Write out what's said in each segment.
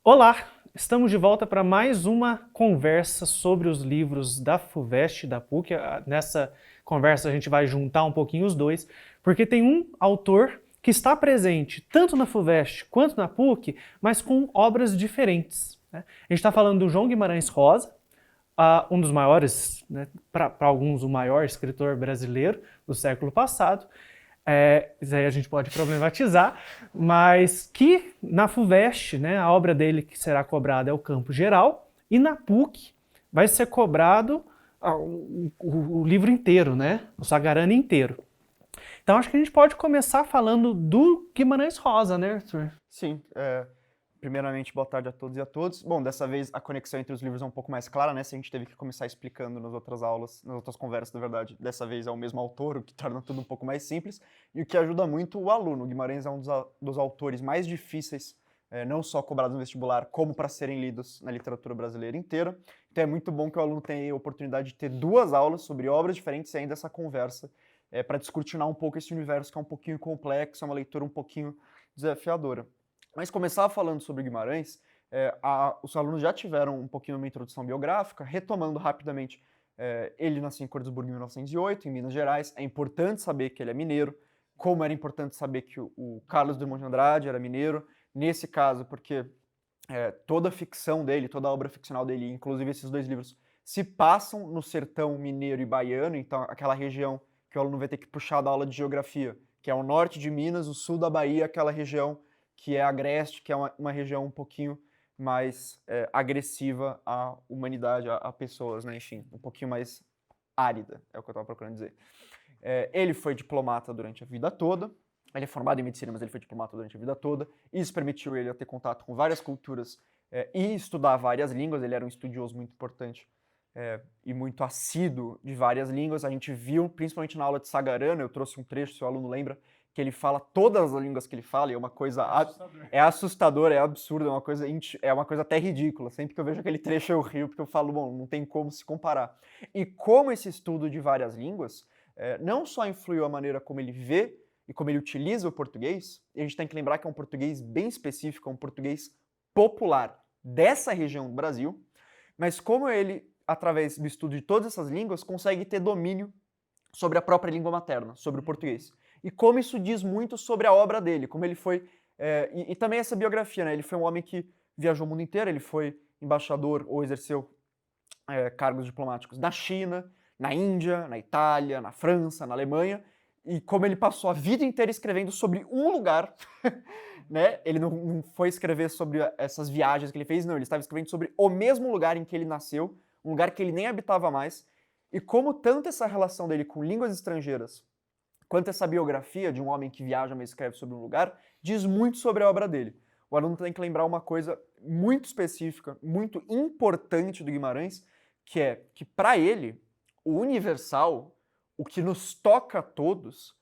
Olá, estamos de volta para mais uma conversa sobre os livros da FUVEST e da PUC. Nessa conversa a gente vai juntar um pouquinho os dois, porque tem um autor que está presente tanto na FUVEST quanto na PUC, mas com obras diferentes, né? A gente está falando do João Guimarães Rosa, um dos maiores, né, para alguns o maior escritor brasileiro do século passado. Isso aí a gente pode problematizar, mas que na FUVEST, né, a obra dele que será cobrada é o Campo Geral, e na PUC vai ser cobrado o livro inteiro, né, o Sagarana inteiro. Então acho que a gente pode começar falando do Guimarães Rosa, né, Arthur? Sim, primeiramente, boa tarde a todos e a todas. Bom, dessa vez a conexão entre os livros é um pouco mais clara, né? Se a gente teve que começar explicando nas outras aulas, nas outras conversas, na verdade, dessa vez é o mesmo autor, o que torna tudo um pouco mais simples e o que ajuda muito o aluno. O Guimarães é um dos autores mais difíceis, não só cobrados no vestibular, como para serem lidos na literatura brasileira inteira. Então é muito bom que o aluno tenha a oportunidade de ter duas aulas sobre obras diferentes e ainda essa conversa para descortinar um pouco esse universo que é um pouquinho complexo, é uma leitura um pouquinho desafiadora. Mas começar falando sobre Guimarães, os alunos já tiveram um pouquinho uma introdução biográfica, retomando rapidamente, ele nasceu em Cordesburgo em 1908, em Minas Gerais. É importante saber que ele é mineiro, como era importante saber que o Carlos Drummond de Andrade era mineiro, nesse caso porque toda a ficção dele, toda a obra ficcional dele, inclusive esses dois livros, se passam no sertão mineiro e baiano, então aquela região que o aluno vai ter que puxar da aula de geografia, que é o norte de Minas, o sul da Bahia, aquela região que é agreste, que é uma região um pouquinho mais agressiva à humanidade, a pessoas, né? Enfim, um pouquinho mais árida, é o que eu estava procurando dizer. Ele foi diplomata durante a vida toda, ele é formado em medicina, mas ele foi diplomata durante a vida toda. Isso permitiu ele ter contato com várias culturas e estudar várias línguas. Ele era um estudioso muito importante e muito assíduo de várias línguas. A gente viu, principalmente na aula de Sagarana, eu trouxe um trecho, se o aluno lembra, que ele fala todas as línguas que ele fala, e é uma coisa assustadora, é absurdo, é uma coisa até ridícula. Sempre que eu vejo aquele trecho eu rio, porque eu falo, bom, não tem como se comparar. E como esse estudo de várias línguas não só influiu a maneira como ele vê e como ele utiliza o português, e a gente tem que lembrar que é um português bem específico, é um português popular dessa região do Brasil, mas como ele, através do estudo de todas essas línguas, consegue ter domínio sobre a própria língua materna, sobre o português. E como isso diz muito sobre a obra dele, como ele foi... e também essa biografia, né? Ele foi um homem que viajou o mundo inteiro, ele foi embaixador ou exerceu cargos diplomáticos na China, na Índia, na Itália, na França, na Alemanha, e como ele passou a vida inteira escrevendo sobre um lugar, né? Ele não foi escrever sobre essas viagens que ele fez, não, ele estava escrevendo sobre o mesmo lugar em que ele nasceu, um lugar que ele nem habitava mais, e como tanto essa relação dele com línguas estrangeiras, quanto essa biografia de um homem que viaja mas escreve sobre um lugar, diz muito sobre a obra dele. O aluno tem que lembrar uma coisa muito específica, muito importante do Guimarães, que é que para ele, o universal, o que nos toca a todos,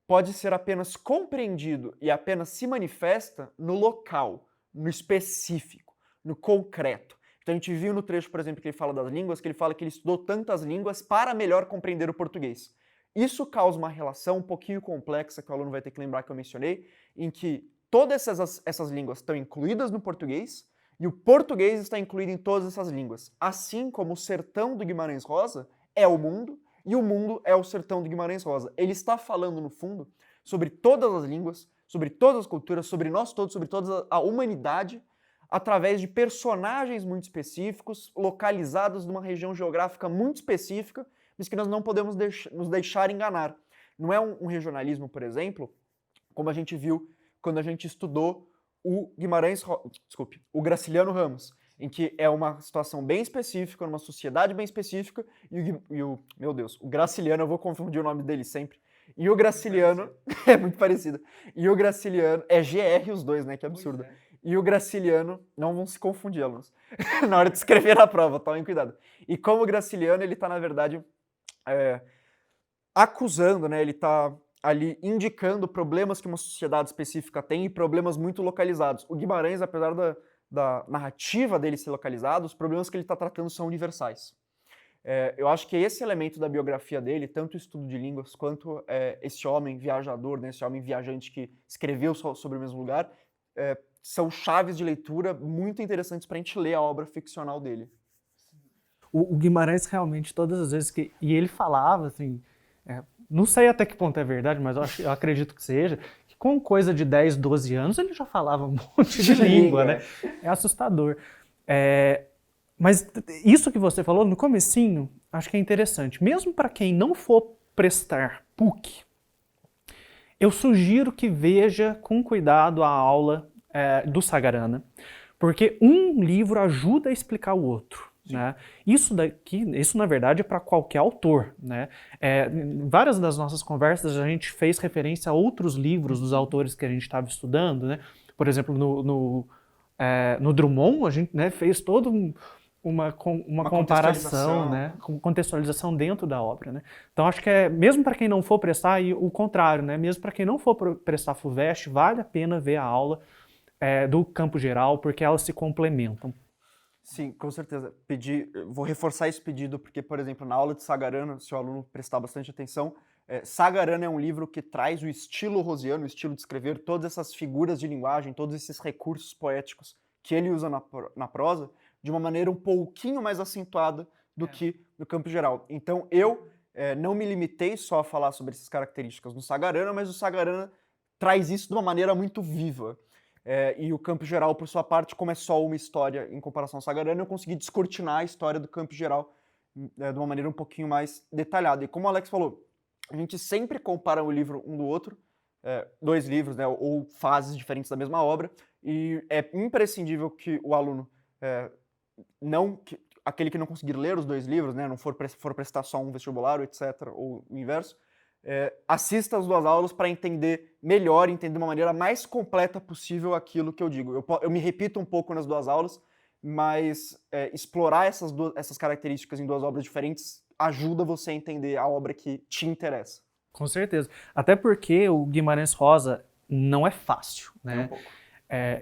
pode ser apenas compreendido e apenas se manifesta no local, no específico, no concreto. Então a gente viu no trecho, por exemplo, que ele fala das línguas, que ele fala que ele estudou tantas línguas para melhor compreender o português. Isso causa uma relação um pouquinho complexa, que o aluno vai ter que lembrar que eu mencionei, em que todas essas línguas estão incluídas no português, e o português está incluído em todas essas línguas. Assim como o sertão do Guimarães Rosa é o mundo, e o mundo é o sertão do Guimarães Rosa. Ele está falando, no fundo, sobre todas as línguas, sobre todas as culturas, sobre nós todos, sobre toda a humanidade, através de personagens muito específicos, localizados numa região geográfica muito específica, mas que nós não podemos nos deixar enganar. Não é um regionalismo, por exemplo, como a gente viu quando a gente estudou o Graciliano Ramos, em que é uma situação bem específica, numa sociedade bem específica, meu Deus, o Graciliano, eu vou confundir o nome dele sempre, e o Graciliano, é muito parecido, e o Graciliano, é GR os dois, né, que absurdo, e o Graciliano, não vão se confundir, alunos, na hora de escrever a prova, tomem cuidado. E como o Graciliano, ele está, na verdade, acusando, né, ele está ali indicando problemas que uma sociedade específica tem e problemas muito localizados. O Guimarães, apesar da narrativa dele ser localizado, os problemas que ele está tratando são universais. Eu acho que esse elemento da biografia dele, tanto o estudo de línguas quanto esse homem viajador, né, esse homem viajante que escreveu sobre o mesmo lugar, são chaves de leitura muito interessantes para a gente ler a obra ficcional dele. O Guimarães realmente, todas as vezes que... E ele falava, assim, não sei até que ponto é verdade, mas eu acredito que seja, que com coisa de 10, 12 anos ele já falava um monte de língua, né? É assustador. Mas isso que você falou no comecinho, acho que é interessante. Mesmo para quem não for prestar PUC, eu sugiro que veja com cuidado a aula do Sagarana, porque um livro ajuda a explicar o outro. Né? Isso na verdade é para qualquer autor. Né? Em várias das nossas conversas a gente fez referência a outros livros dos autores que a gente estava estudando. Né? Por exemplo, no Drummond a gente, né, fez todo uma comparação, né, com contextualização dentro da obra. Né? Então acho que mesmo para quem não for prestar, e o contrário, né, mesmo para quem não for prestar FUVEST, vale a pena ver a aula do campo geral, porque elas se complementam. Sim, com certeza. Vou reforçar esse pedido, porque, por exemplo, na aula de Sagarana, se o aluno prestar bastante atenção, Sagarana é um livro que traz o estilo rosiano, o estilo de escrever, todas essas figuras de linguagem, todos esses recursos poéticos que ele usa na prosa, de uma maneira um pouquinho mais acentuada do que no campo geral. Então, eu não me limitei só a falar sobre essas características no Sagarana, mas o Sagarana traz isso de uma maneira muito viva. E o campo geral, por sua parte, como é só uma história em comparação ao Sagarana, eu consegui descortinar a história do campo geral de uma maneira um pouquinho mais detalhada. E como o Alex falou, a gente sempre compara o livro um do outro, dois livros, né, ou fases diferentes da mesma obra, e é imprescindível que o aluno, aquele que não conseguir ler os dois livros, né, não for prestar só um vestibular, etc., ou o inverso, assista as duas aulas para entender melhor, entender de uma maneira mais completa possível aquilo que eu digo. Eu me repito um pouco nas duas aulas, mas explorar essas características em duas obras diferentes ajuda você a entender a obra que te interessa. Com certeza. Até porque o Guimarães Rosa não é fácil, né? É um pouco.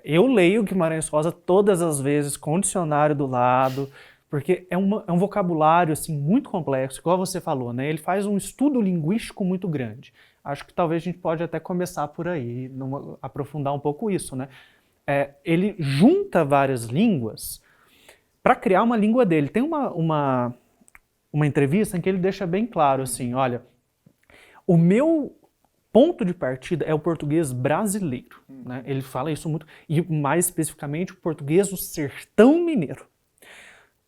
Eu leio o Guimarães Rosa todas as vezes com o dicionário do lado, porque é um vocabulário assim, muito complexo, igual você falou, né? Ele faz um estudo linguístico muito grande. Acho que talvez a gente pode até começar por aí, aprofundar um pouco isso, né? Ele junta várias línguas para criar uma língua dele. Tem uma entrevista em que ele deixa bem claro assim, olha, o meu ponto de partida é o português brasileiro. Né? Ele fala isso muito, e mais especificamente o português do sertão mineiro.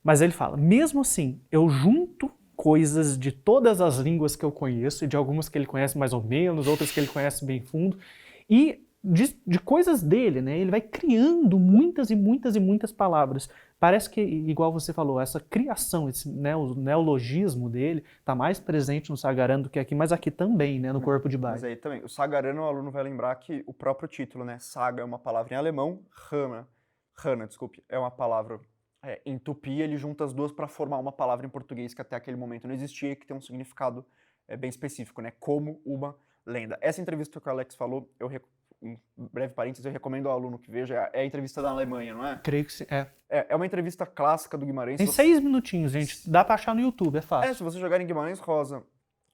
Mas ele fala, mesmo assim, eu junto coisas de todas as línguas que eu conheço, e de algumas que ele conhece mais ou menos, outras que ele conhece bem fundo, e de coisas dele, né? Ele vai criando muitas e muitas e muitas palavras. Parece que, igual você falou, essa criação, o neologismo dele está mais presente no Sagarana do que aqui, mas aqui também, né? No Corpo de Baile. Mas aí também, o Sagarana, o aluno vai lembrar que o próprio título, né? Saga é uma palavra em alemão, Rana, desculpe, é uma palavra em tupi, ele junta as duas para formar uma palavra em português que até aquele momento não existia e que tem um significado bem específico, né? Como uma lenda. Essa entrevista que o Alex falou, um breve parênteses, eu recomendo ao aluno que veja, é a entrevista da Alemanha, não é? Creio que sim, É uma entrevista clássica do Guimarães. Tem 6 minutinhos, gente. Dá pra achar no YouTube, é fácil. Se você jogar em Guimarães Rosa,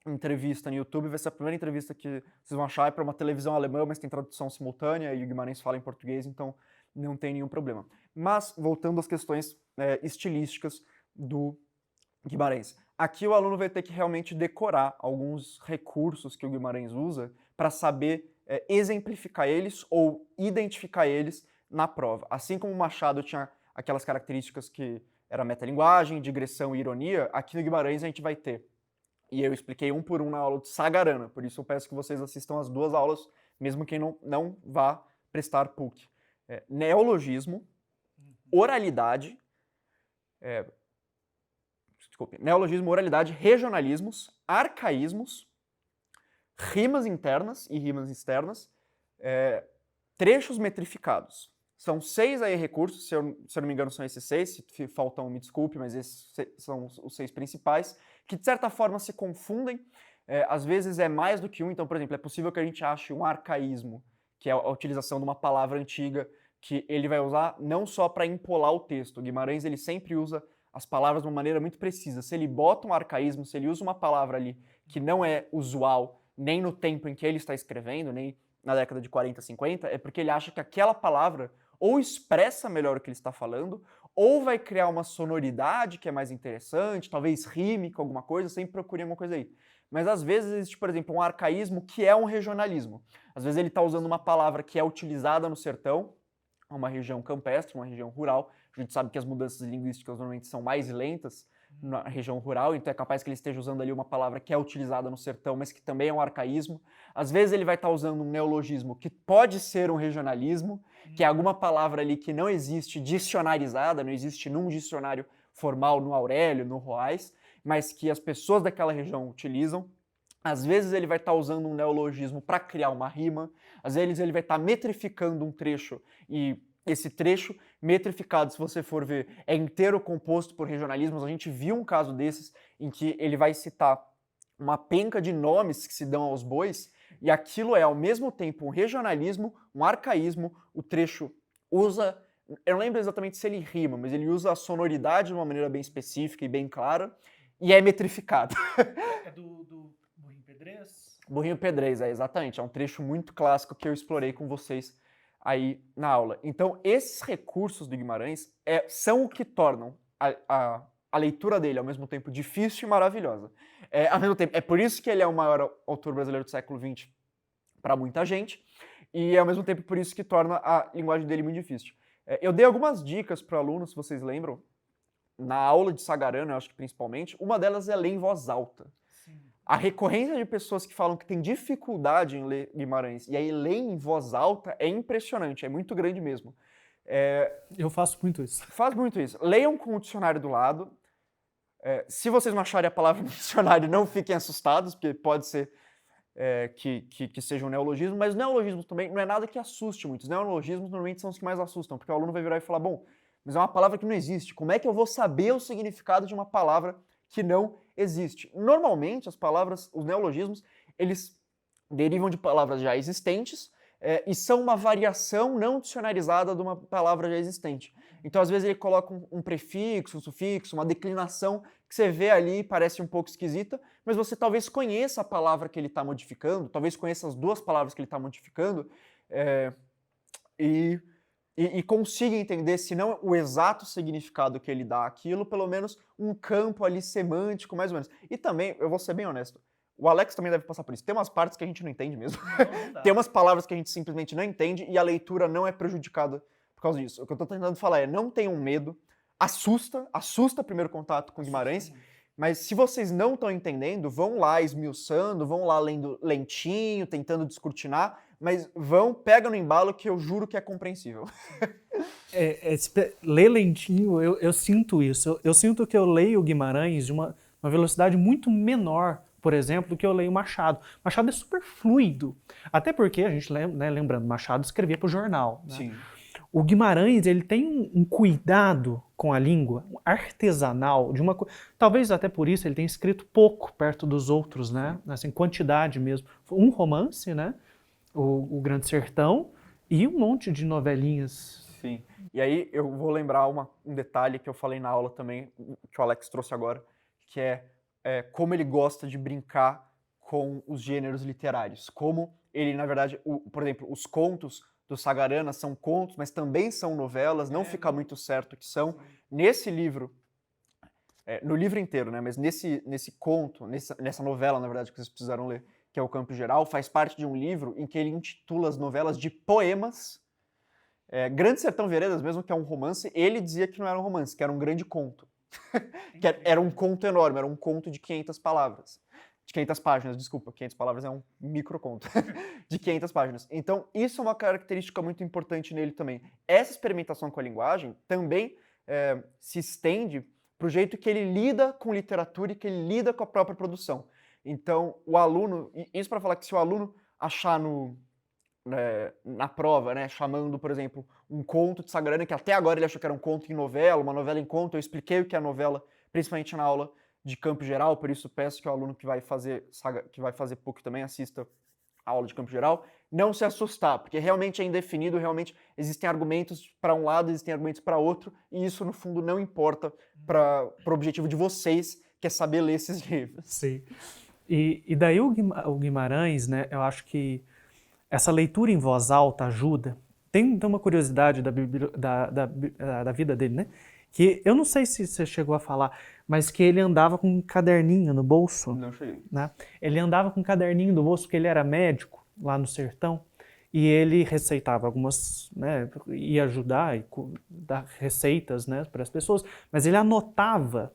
entrevista no YouTube, vai ser a primeira entrevista que vocês vão achar, é para uma televisão alemã, mas tem tradução simultânea e o Guimarães fala em português, então não tem nenhum problema. Mas, voltando às questões estilísticas do Guimarães. Aqui o aluno vai ter que realmente decorar alguns recursos que o Guimarães usa para saber exemplificar eles ou identificar eles na prova. Assim como o Machado tinha aquelas características que era metalinguagem, digressão e ironia, aqui no Guimarães a gente vai ter. E eu expliquei um por um na aula de Sagarana, por isso eu peço que vocês assistam as duas aulas, mesmo quem não vá prestar PUC. Neologismo, oralidade, neologismo, oralidade, regionalismos, arcaísmos, rimas internas e rimas externas, trechos metrificados. São 6 aí recursos, se eu não me engano são esses 6, se faltam me desculpe, mas esses são os 6 principais, que de certa forma se confundem, às vezes é mais do que um, então, por exemplo, é possível que a gente ache um arcaísmo, que é a utilização de uma palavra antiga, que ele vai usar não só para empolar o texto, o Guimarães ele sempre usa as palavras de uma maneira muito precisa. Se ele bota um arcaísmo, se ele usa uma palavra ali que não é usual, nem no tempo em que ele está escrevendo, nem na década de 40, 50, é porque ele acha que aquela palavra ou expressa melhor o que ele está falando, ou vai criar uma sonoridade que é mais interessante, talvez rime com alguma coisa, sempre procure alguma coisa aí. Mas às vezes existe, por exemplo, um arcaísmo que é um regionalismo. Às vezes ele está usando uma palavra que é utilizada no sertão, uma região campestre, uma região rural. A gente sabe que as mudanças linguísticas normalmente são mais lentas na região rural, então é capaz que ele esteja usando ali uma palavra que é utilizada no sertão, mas que também é um arcaísmo. Às vezes ele vai estar usando um neologismo que pode ser um regionalismo, que é alguma palavra ali que não existe dicionarizada, não existe num dicionário formal, no Aurélio, no Roais, mas que as pessoas daquela região utilizam. Às vezes ele vai estar usando um neologismo para criar uma rima, às vezes ele vai estar metrificando um trecho, e esse trecho metrificado, se você for ver, é inteiro composto por regionalismos. A gente viu um caso desses em que ele vai citar uma penca de nomes que se dão aos bois, e aquilo é ao mesmo tempo um regionalismo, um arcaísmo. O trecho usa, eu não lembro exatamente se ele rima, mas ele usa a sonoridade de uma maneira bem específica e bem clara, e é metrificado. É do Burrinho Pedrez? Burrinho Pedrez, exatamente. É um trecho muito clássico que eu explorei com vocês aí na aula. Então, esses recursos do Guimarães são o que tornam a leitura dele, ao mesmo tempo, difícil e maravilhosa. Ao mesmo tempo, é por isso que ele é o maior autor brasileiro do século XX para muita gente, e ao mesmo tempo por isso que torna a linguagem dele muito difícil. Eu dei algumas dicas para alunos, se vocês lembram, na aula de Sagarana, eu acho que principalmente. Uma delas é ler em voz alta. Sim. A recorrência de pessoas que falam que tem dificuldade em ler Guimarães e aí leem em voz alta é impressionante, é muito grande mesmo. Eu faço muito isso. Faz muito isso. Leiam com o dicionário do lado. Se vocês não acharem a palavra no dicionário, não fiquem assustados, porque pode ser que seja um neologismo, mas os neologismos também não é nada que assuste muito. Os neologismos normalmente são os que mais assustam, porque o aluno vai virar e falar, bom, mas é uma palavra que não existe, como é que eu vou saber o significado de uma palavra que não existe? Normalmente, as palavras, os neologismos, eles derivam de palavras já existentes e são uma variação não dicionarizada de uma palavra já existente. Então, às vezes, ele coloca um prefixo, um sufixo, uma declinação que você vê ali e parece um pouco esquisita, mas você talvez conheça a palavra que ele está modificando, talvez conheça as duas palavras que ele está modificando, e consiga entender, se não o exato significado que ele dá àquilo, pelo menos um campo ali semântico, mais ou menos. E também, eu vou ser bem honesto, o Alex também deve passar por isso. Tem umas partes que a gente não entende mesmo. Não dá. Tem umas palavras que a gente simplesmente não entende e a leitura não é prejudicada por causa disso. O que eu estou tentando falar é, não tenham medo, assusta o primeiro contato com Guimarães, mas se vocês não estão entendendo, vão lá esmiuçando, vão lá lendo lentinho, tentando descortinar, mas pega no embalo que eu juro que é compreensível. Ler lentinho, eu sinto isso. Eu sinto que eu leio Guimarães de uma velocidade muito menor, por exemplo, do que eu leio Machado. Machado é super fluido. Até porque, a gente lembrando, Machado escrevia para o jornal. Né? Sim. O Guimarães, ele tem um cuidado com a língua, um artesanal, talvez até por isso ele tenha escrito pouco perto dos outros, né? Assim, quantidade mesmo. Um romance, né? O Grande Sertão, e um monte de novelinhas. Sim. E aí eu vou lembrar um detalhe que eu falei na aula também, que o Alex trouxe agora, que é como ele gosta de brincar com os gêneros literários. Como ele, na verdade, por exemplo, os contos do Sagarana são contos, mas também são novelas, não fica muito certo que são. Nesse livro, no livro inteiro, né, mas nesse conto, nessa novela, na verdade, que vocês precisaram ler, que é o Campo Geral, faz parte de um livro em que ele intitula as novelas de poemas. Grande Sertão Veredas, mesmo que é um romance, ele dizia que não era um romance, que era um grande conto. Que era um conto enorme, era um conto de 500 palavras. De 500 páginas, desculpa, 500 palavras é um microconto. De 500 páginas. Então, isso é uma característica muito importante nele também. Essa experimentação com a linguagem também se estende para o jeito que ele lida com literatura e que ele lida com a própria produção. Então, o aluno, isso para falar que se o aluno achar na prova, né, chamando, por exemplo, um conto de Sagarana, que até agora ele achou que era um conto em novela, uma novela em conto, eu expliquei o que é novela, principalmente na aula de Campo Geral, por isso peço que o aluno que vai fazer PUC também assista a aula de Campo Geral, não se assustar, porque realmente é indefinido, realmente existem argumentos para um lado, existem argumentos para outro, e isso no fundo não importa para o objetivo de vocês, que é saber ler esses livros. Sim. E daí o Guimarães, né, eu acho que essa leitura em voz alta ajuda. tem uma curiosidade da vida dele, né? Que eu não sei se você chegou a falar, mas que ele andava com um caderninho no bolso. Não cheguei. Né? Ele andava com um caderninho no bolso porque ele era médico lá no sertão e ele receitava algumas, né, ia ajudar e dar receitas, né, para as pessoas, mas ele anotava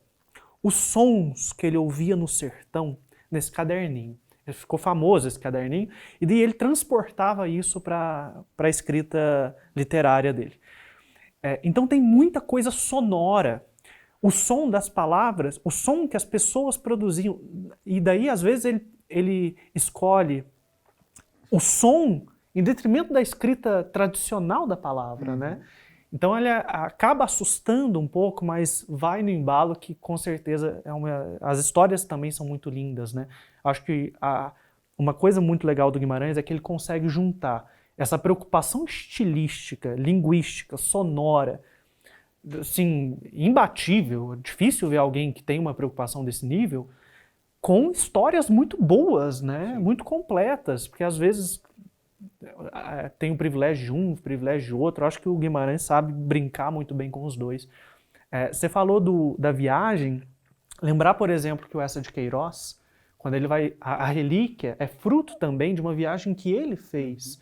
os sons que ele ouvia no sertão nesse caderninho. Ele ficou famoso esse caderninho e daí ele transportava isso para a escrita literária dele. Então tem muita coisa sonora. O som das palavras, o som que as pessoas produziam. E daí, às vezes, ele escolhe o som em detrimento da escrita tradicional da palavra, né? Então ele acaba assustando um pouco, mas vai no embalo que com certeza as histórias também são muito lindas, né? Acho que uma coisa muito legal do Guimarães é que ele consegue juntar essa preocupação estilística, linguística, sonora, assim, imbatível, difícil ver alguém que tem uma preocupação desse nível, com histórias muito boas, né? Muito completas, porque às vezes tem o privilégio de um, o privilégio de outro. Eu acho que o Guimarães sabe brincar muito bem com os dois. Você falou da viagem, lembrar, por exemplo, que o Eça de Queiroz, quando ele vai, a relíquia é fruto também de uma viagem que ele fez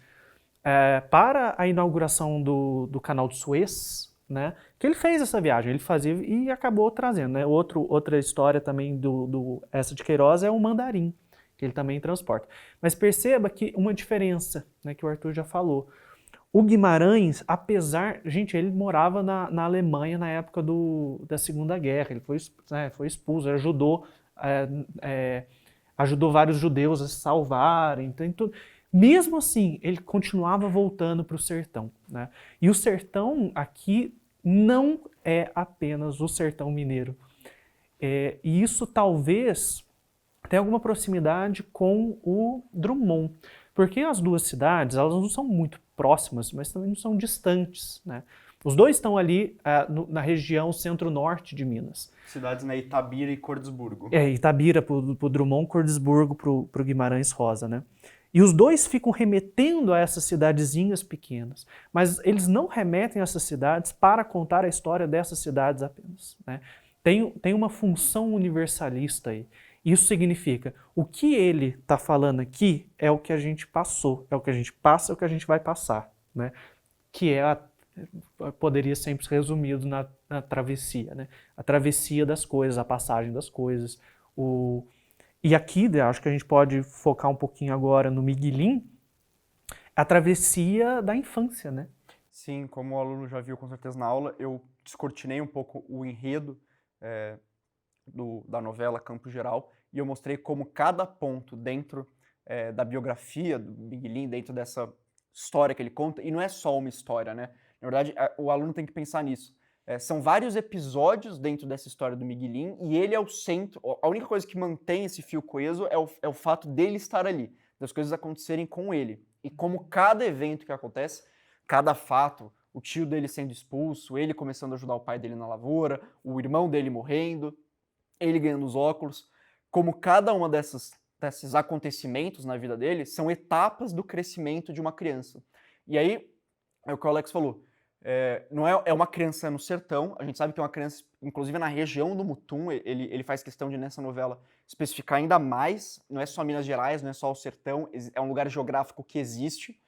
para a inauguração do canal de Suez, né? Que ele fez essa viagem, ele fazia e acabou trazendo, né? Outra história também do Eça de Queiroz é o mandarim, que ele também transporta. Mas perceba que uma diferença, né, que o Arthur já falou. O Guimarães, apesar... Gente, ele morava na Alemanha na época da Segunda Guerra, ele foi expulso, ajudou vários judeus a se salvarem, então, tudo. Mesmo assim, ele continuava voltando para o sertão, né? E o sertão aqui não é apenas o sertão mineiro. E isso talvez tenha alguma proximidade com o Drummond, porque as duas cidades, elas não são muito próximas, mas também não são distantes, né? Os dois estão ali na região centro-norte de Minas. Cidades, né? Itabira e Cordesburgo. Itabira para o Drummond, Cordesburgo para o Guimarães Rosa, né? E os dois ficam remetendo a essas cidadezinhas pequenas, mas eles não remetem a essas cidades para contar a história dessas cidades apenas, né? Tem uma função universalista aí. Isso significa, o que ele está falando aqui é o que a gente passou, é o que a gente passa, é o que a gente vai passar, né? Que poderia sempre ser resumido na travessia, né? A travessia das coisas, a passagem das coisas. E aqui, acho que a gente pode focar um pouquinho agora no Miguelin, a travessia da infância, né? Sim, como o aluno já viu com certeza na aula, eu descortinei um pouco o enredo da novela Campo Geral e eu mostrei como cada ponto dentro da biografia do Miguelin, dentro dessa história que ele conta, e não é só uma história, né? Na verdade, o aluno tem que pensar nisso. São vários episódios dentro dessa história do Miguelin e ele é o centro. A única coisa que mantém esse fio coeso é o fato dele estar ali, das coisas acontecerem com ele. E como cada evento que acontece, cada fato, o tio dele sendo expulso, ele começando a ajudar o pai dele na lavoura, o irmão dele morrendo, ele ganhando os óculos, como cada uma desses acontecimentos na vida dele são etapas do crescimento de uma criança. E aí, é o que o Alex falou, não é uma criança no sertão, a gente sabe que é uma criança, inclusive na região do Mutum, ele faz questão de, nessa novela, especificar ainda mais, não é só Minas Gerais, não é só o sertão, é um lugar geográfico que existe,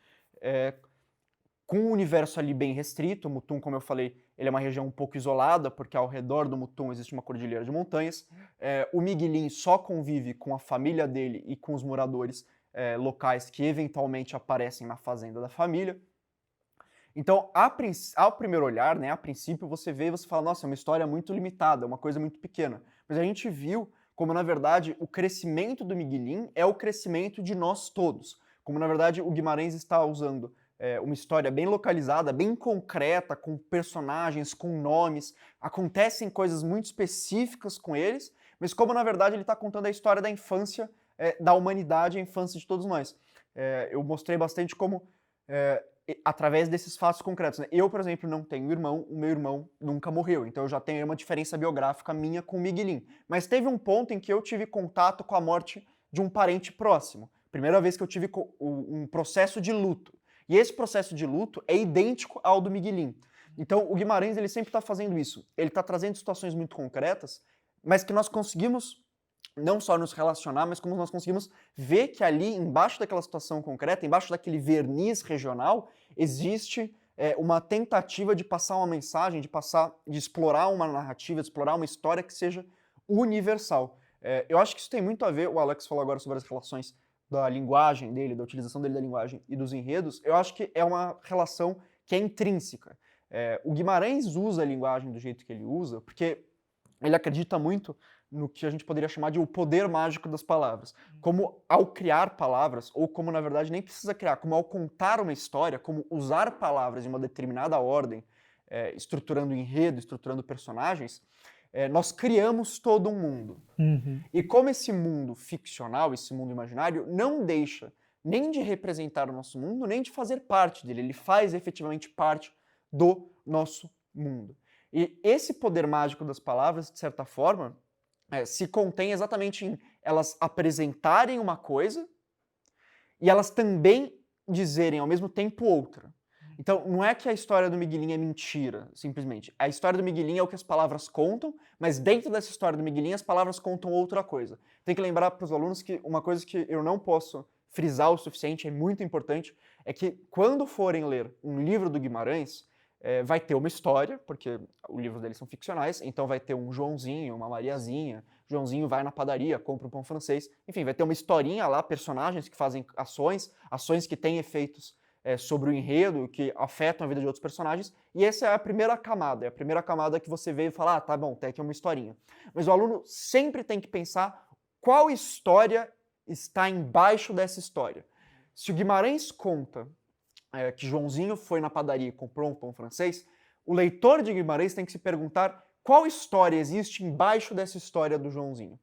com um universo ali bem restrito. O Mutum, como eu falei, ele é uma região um pouco isolada, porque ao redor do Mutum existe uma cordilheira de montanhas. O Miguelin só convive com a família dele e com os moradores locais que eventualmente aparecem na fazenda da família. Então, ao primeiro olhar, né, a princípio, você vê e você fala, nossa, é uma história muito limitada, uma coisa muito pequena. Mas a gente viu como, na verdade, o crescimento do Miguelin é o crescimento de nós todos. Como, na verdade, o Guimarães está usando uma história bem localizada, bem concreta, com personagens, com nomes. Acontecem coisas muito específicas com eles, mas como, na verdade, ele está contando a história da infância, da humanidade, a infância de todos nós. Eu mostrei bastante como... através desses fatos concretos, né? Eu, por exemplo, não tenho irmão, o meu irmão nunca morreu, então eu já tenho uma diferença biográfica minha com o Miguelin. Mas teve um ponto em que eu tive contato com a morte de um parente próximo. Primeira vez que eu tive um processo de luto. E esse processo de luto é idêntico ao do Miguelin. Então, o Guimarães ele sempre está fazendo isso. Ele está trazendo situações muito concretas, mas que nós conseguimos não só nos relacionar, mas como nós conseguimos ver que ali, embaixo daquela situação concreta, embaixo daquele verniz regional, existe uma tentativa de passar uma mensagem, de explorar uma narrativa, de explorar uma história que seja universal. Eu acho que isso tem muito a ver, o Alex falou agora sobre as relações da linguagem dele, da utilização dele da linguagem e dos enredos, eu acho que é uma relação que é intrínseca. O Guimarães usa a linguagem do jeito que ele usa, porque ele acredita muito no que a gente poderia chamar de o poder mágico das palavras. Como ao criar palavras, ou como na verdade nem precisa criar, como ao contar uma história, como usar palavras em uma determinada ordem, estruturando enredo, estruturando personagens, nós criamos todo um mundo. E como esse mundo ficcional, esse mundo imaginário, não deixa nem de representar o nosso mundo, nem de fazer parte dele. Ele faz efetivamente parte do nosso mundo. E esse poder mágico das palavras, de certa forma, se contém exatamente em elas apresentarem uma coisa e elas também dizerem ao mesmo tempo outra. Então, não é que a história do Miguelin é mentira, simplesmente. A história do Miguelin é o que as palavras contam, mas dentro dessa história do Miguelin as palavras contam outra coisa. Tem que lembrar para os alunos que uma coisa que eu não posso frisar o suficiente, é muito importante, é que quando forem ler um livro do Guimarães, vai ter uma história, porque os livros deles são ficcionais, então vai ter um Joãozinho, uma Mariazinha, Joãozinho vai na padaria, compra um pão francês, enfim, vai ter uma historinha lá, personagens que fazem ações que têm efeitos sobre o enredo, que afetam a vida de outros personagens, e essa é a primeira camada que você vê e fala, tá bom, tem aqui uma historinha. Mas o aluno sempre tem que pensar qual história está embaixo dessa história. Se o Guimarães conta que Joãozinho foi na padaria e comprou um pão francês, o leitor de Guimarães tem que se perguntar qual história existe embaixo dessa história do Joãozinho.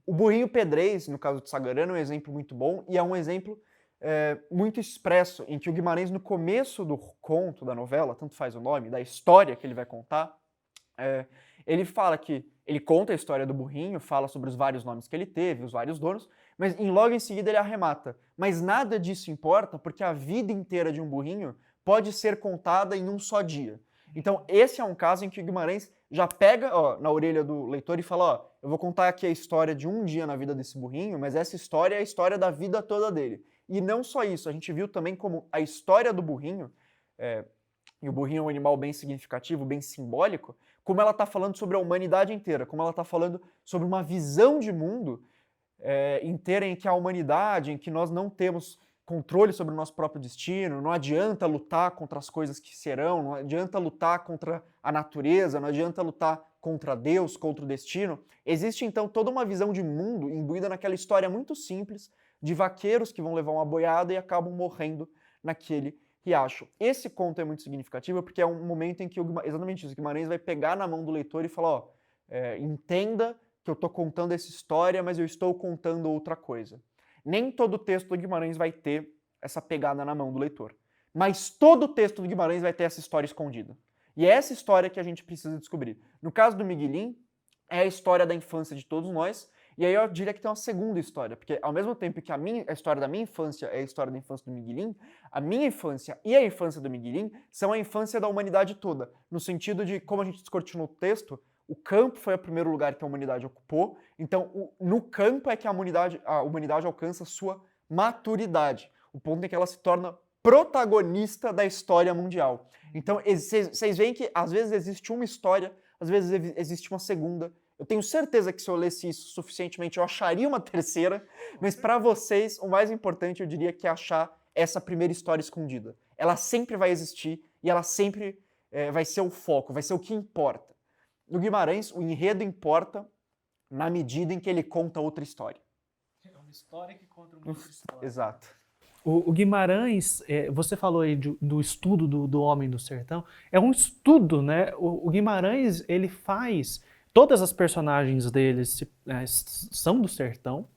O burrinho pedrez, no caso de Sagarana, é um exemplo muito bom e é um exemplo muito expresso, em que o Guimarães, no começo do conto, da novela, tanto faz o nome, da história que ele vai contar, ele fala que ele conta a história do burrinho, fala sobre os vários nomes que ele teve, os vários donos, mas logo em seguida ele arremata. Mas nada disso importa, porque a vida inteira de um burrinho pode ser contada em um só dia. Então esse é um caso em que o Guimarães já pega na orelha do leitor e fala, eu vou contar aqui a história de um dia na vida desse burrinho, mas essa história é a história da vida toda dele. E não só isso, a gente viu também como a história do burrinho, e o burrinho é um animal bem significativo, bem simbólico, como ela está falando sobre a humanidade inteira, como ela está falando sobre uma visão de mundo inteira em que a humanidade, em que nós não temos controle sobre o nosso próprio destino, não adianta lutar contra as coisas que serão, não adianta lutar contra a natureza, não adianta lutar contra Deus, contra o destino. Existe então toda uma visão de mundo imbuída naquela história muito simples de vaqueiros que vão levar uma boiada e acabam morrendo naquele riacho. Esse conto é muito significativo porque é um momento em que exatamente isso, Guimarães vai pegar na mão do leitor e falar, entenda que eu estou contando essa história, mas eu estou contando outra coisa. Nem todo texto do Guimarães vai ter essa pegada na mão do leitor, mas todo texto do Guimarães vai ter essa história escondida. E é essa história que a gente precisa descobrir. No caso do Miguelin, é a história da infância de todos nós, e aí eu diria que tem uma segunda história, porque ao mesmo tempo que a história da minha infância é a história da infância do Miguelin, a minha infância e a infância do Miguelin são a infância da humanidade toda, no sentido de, como a gente descortinou o texto, o campo foi o primeiro lugar que a humanidade ocupou, então no campo é que a humanidade alcança sua maturidade, o ponto em que ela se torna protagonista da história mundial. Então vocês veem que às vezes existe uma história, às vezes existe uma segunda. Eu tenho certeza que se eu lesse isso suficientemente eu acharia uma terceira, mas para vocês o mais importante eu diria que é achar essa primeira história escondida. Ela sempre vai existir e ela sempre vai ser o foco, vai ser o que importa. No Guimarães, o enredo importa na medida em que ele conta outra história. É uma história que conta uma outra história. Exato. O Guimarães, você falou aí do estudo do Homem do Sertão, é um estudo, né? O Guimarães, ele faz, todas as personagens dele são do sertão,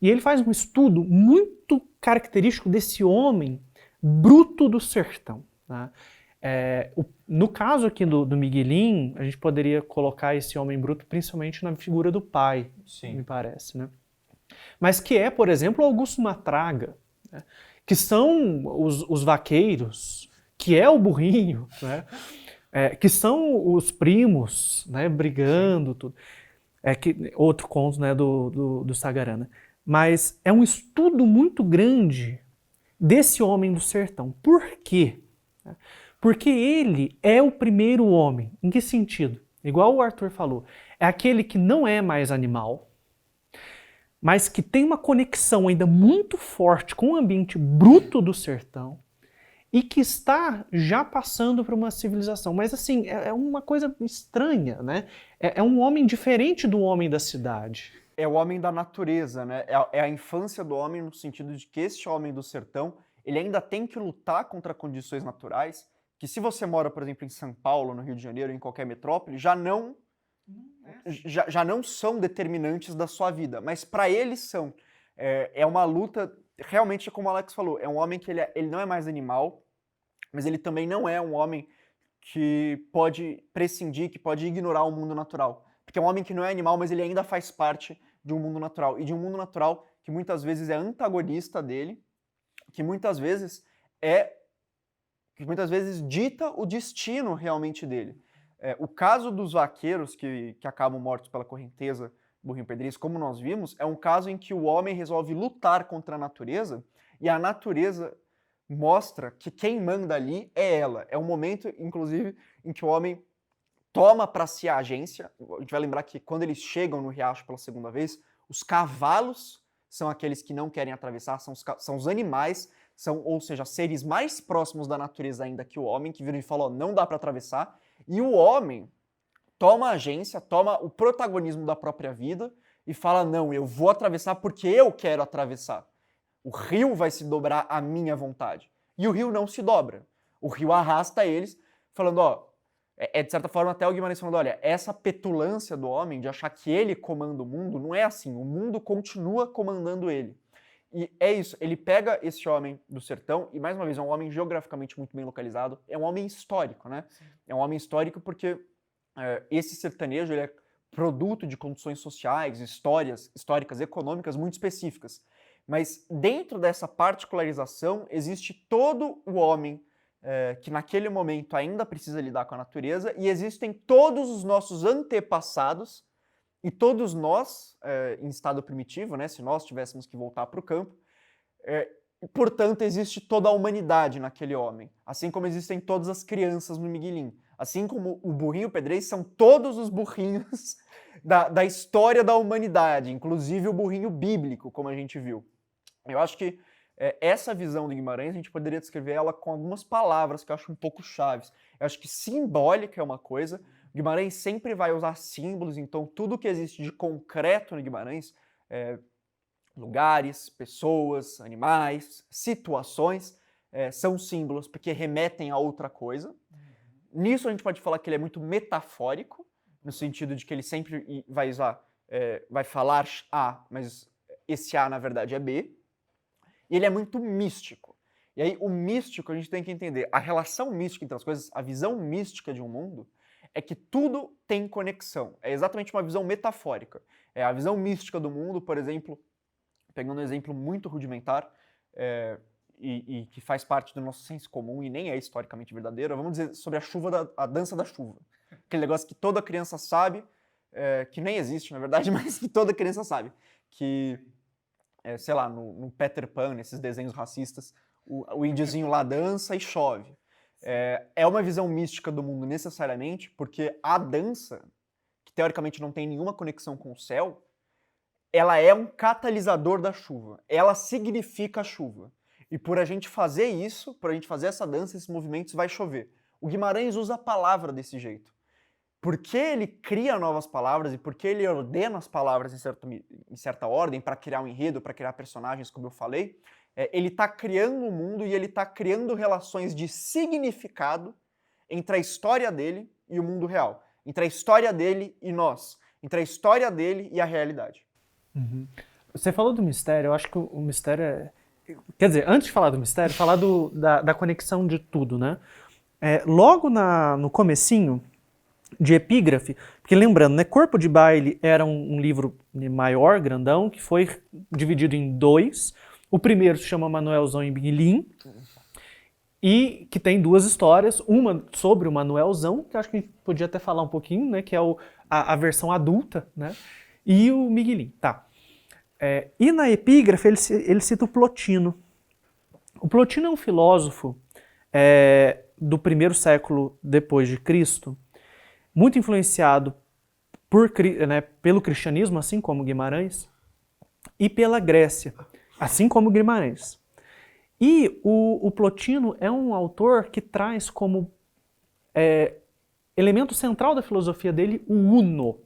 e ele faz um estudo muito característico desse homem bruto do sertão, né? No caso aqui do Miguelin, a gente poderia colocar esse homem bruto principalmente na figura do pai, Sim. me parece, né? Mas que é, por exemplo, Augusto Matraga, né? que são os vaqueiros, que é o burrinho, né? Que são os primos, né, brigando, tudo. Outro conto, né, do Sagarana. Mas é um estudo muito grande desse homem do sertão. Por quê? Porque ele é o primeiro homem. Em que sentido? Igual o Arthur falou, é aquele que não é mais animal, mas que tem uma conexão ainda muito forte com o ambiente bruto do sertão e que está já passando por uma civilização. Mas assim, é uma coisa estranha, né? É um homem diferente do homem da cidade. É o homem da natureza, né? É a infância do homem no sentido de que este homem do sertão, ele ainda tem que lutar contra condições naturais, que se você mora, por exemplo, em São Paulo, no Rio de Janeiro, em qualquer metrópole, já não são determinantes da sua vida, mas para eles são. É uma luta, realmente, como o Alex falou, é um homem que ele não é mais animal, mas ele também não é um homem que pode prescindir, que pode ignorar o mundo natural. Porque é um homem que não é animal, mas ele ainda faz parte de um mundo natural. E de um mundo natural que muitas vezes é antagonista dele, que muitas vezes dita o destino realmente dele. O caso dos vaqueiros que acabam mortos pela correnteza Burrinho Pedrez, como nós vimos, é um caso em que o homem resolve lutar contra a natureza e a natureza mostra que quem manda ali é ela. É um momento, inclusive, em que o homem toma para si a agência. A gente vai lembrar que quando eles chegam no riacho pela segunda vez, os cavalos são aqueles que não querem atravessar, são os animais, ou seja, seres mais próximos da natureza ainda que o homem, que viram e falam, não dá para atravessar, e o homem toma a agência, toma o protagonismo da própria vida e fala, não, eu vou atravessar porque eu quero atravessar. O rio vai se dobrar à minha vontade. E o rio não se dobra. O rio arrasta eles, falando, de certa forma até o Guimarães falando, olha, essa petulância do homem de achar que ele comanda o mundo, não é assim, o mundo continua comandando ele. E é isso, ele pega esse homem do sertão, e mais uma vez, é um homem geograficamente muito bem localizado, é um homem histórico, né? Sim. É um homem histórico porque esse sertanejo, ele é produto de condições sociais, históricas, econômicas muito específicas. Mas dentro dessa particularização existe todo o homem que naquele momento ainda precisa lidar com a natureza, e existem todos os nossos antepassados, e todos nós, em estado primitivo, né, se nós tivéssemos que voltar para o campo, portanto existe toda a humanidade naquele homem, assim como existem todas as crianças no Miguelim, assim como o Burrinho Pedrez são todos os burrinhos da história da humanidade, inclusive o burrinho bíblico, como a gente viu. Eu acho que essa visão do Guimarães, a gente poderia descrever ela com algumas palavras que eu acho um pouco chaves. Eu acho que simbólica é uma coisa, o Guimarães sempre vai usar símbolos, então tudo que existe de concreto no Guimarães, lugares, pessoas, animais, situações, são símbolos porque remetem a outra coisa. Nisso a gente pode falar que ele é muito metafórico, no sentido de que ele sempre vai usar, vai falar A, mas esse A na verdade é B. E ele é muito místico. E aí o místico a gente tem que entender, a relação mística entre as coisas, a visão mística de um mundo, é que tudo tem conexão. É exatamente uma visão metafórica. A visão mística do mundo, por exemplo, pegando um exemplo muito rudimentar, e que faz parte do nosso senso comum e nem é historicamente verdadeiro, vamos dizer sobre a dança da chuva. Aquele negócio que toda criança sabe, que nem existe na verdade, mas que toda criança sabe. Que, sei lá, no Peter Pan, nesses desenhos racistas, o índiozinho lá dança e chove. É uma visão mística do mundo necessariamente, porque a dança, que teoricamente não tem nenhuma conexão com o céu, ela é um catalisador da chuva. Ela significa a chuva. E por a gente fazer isso, por a gente fazer essa dança, esses movimentos, vai chover. O Guimarães usa a palavra desse jeito. Porque ele cria novas palavras e porque ele ordena as palavras em certa ordem para criar um enredo, para criar personagens, como eu falei, ele está criando um mundo e ele está criando relações de significado entre a história dele e o mundo real. Entre a história dele e nós. Entre a história dele e a realidade. Uhum. Você falou do mistério, eu acho que o mistério Quer dizer, antes de falar do mistério, falar da conexão de tudo, né? Logo no comecinho de Epígrafe, porque lembrando, né, Corpo de Baile era um livro maior, grandão, que foi dividido em 2. O primeiro se chama Manuelzão e Miguelinho, e que tem duas histórias, uma sobre o Manuelzão, que eu acho que a gente podia até falar um pouquinho, né, que é a versão adulta, né, e o Miguelinho, tá. E na epígrafe ele cita o Plotino. O Plotino é um filósofo do primeiro século depois de Cristo, muito influenciado pelo cristianismo, assim como Guimarães, e pela Grécia, assim como Guimarães. E o Plotino é um autor que traz como elemento central da filosofia dele o uno.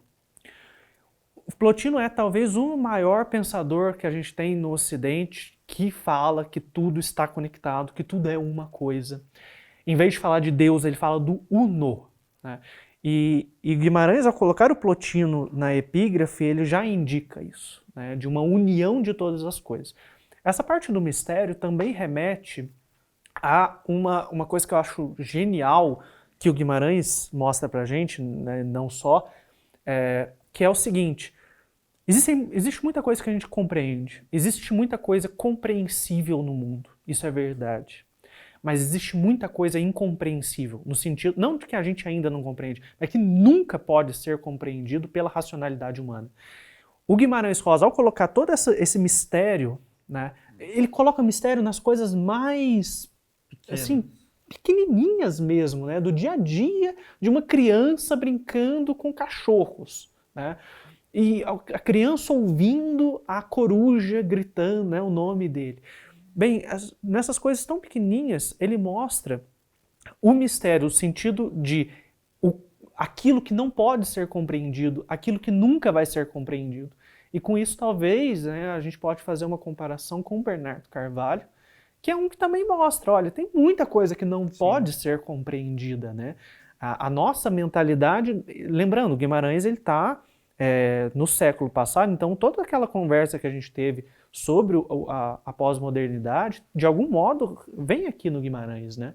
O Plotino é talvez o maior pensador que a gente tem no Ocidente que fala que tudo está conectado, que tudo é uma coisa. Em vez de falar de Deus, ele fala do uno, né? E Guimarães, ao colocar o Plotino na epígrafe, ele já indica isso, né? De uma união de todas as coisas. Essa parte do mistério também remete a uma coisa que eu acho genial que o Guimarães mostra pra gente, né, não só, que é o seguinte: existe muita coisa que a gente compreende, existe muita coisa compreensível no mundo, isso é verdade. Mas existe muita coisa incompreensível, no sentido, não de que a gente ainda não compreende, mas que nunca pode ser compreendido pela racionalidade humana. O Guimarães Rosa, ao colocar todo esse mistério, né, ele coloca mistério nas coisas mais, assim, pequenininhas mesmo, né, do dia a dia de uma criança brincando com cachorros, né, e a criança ouvindo a coruja gritando, né, o nome dele. Bem, nessas coisas tão pequenininhas, ele mostra o mistério, o sentido de aquilo que não pode ser compreendido, aquilo que nunca vai ser compreendido. E com isso, talvez, né, a gente pode fazer uma comparação com o Bernardo Carvalho, que é um que também mostra, olha, tem muita coisa que não pode ser compreendida, né? A nossa mentalidade, lembrando, Guimarães ele está no século passado, então toda aquela conversa que a gente teve sobre a pós-modernidade, de algum modo, vem aqui no Guimarães, né?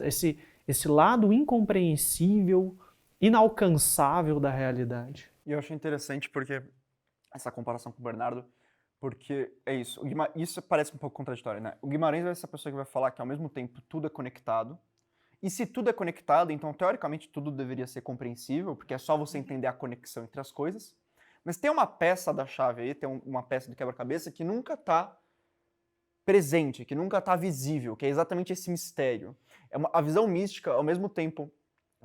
Esse lado incompreensível, inalcançável da realidade. E eu achei interessante porque essa comparação com o Bernardo, porque é isso. Isso parece um pouco contraditório, né? O Guimarães é essa pessoa que vai falar que ao mesmo tempo tudo é conectado. E se tudo é conectado, então teoricamente tudo deveria ser compreensível, porque é só você entender a conexão entre as coisas. Mas tem uma peça da chave aí, tem uma peça do quebra-cabeça que nunca está presente, que nunca está visível, que é exatamente esse mistério. A visão mística, ao mesmo tempo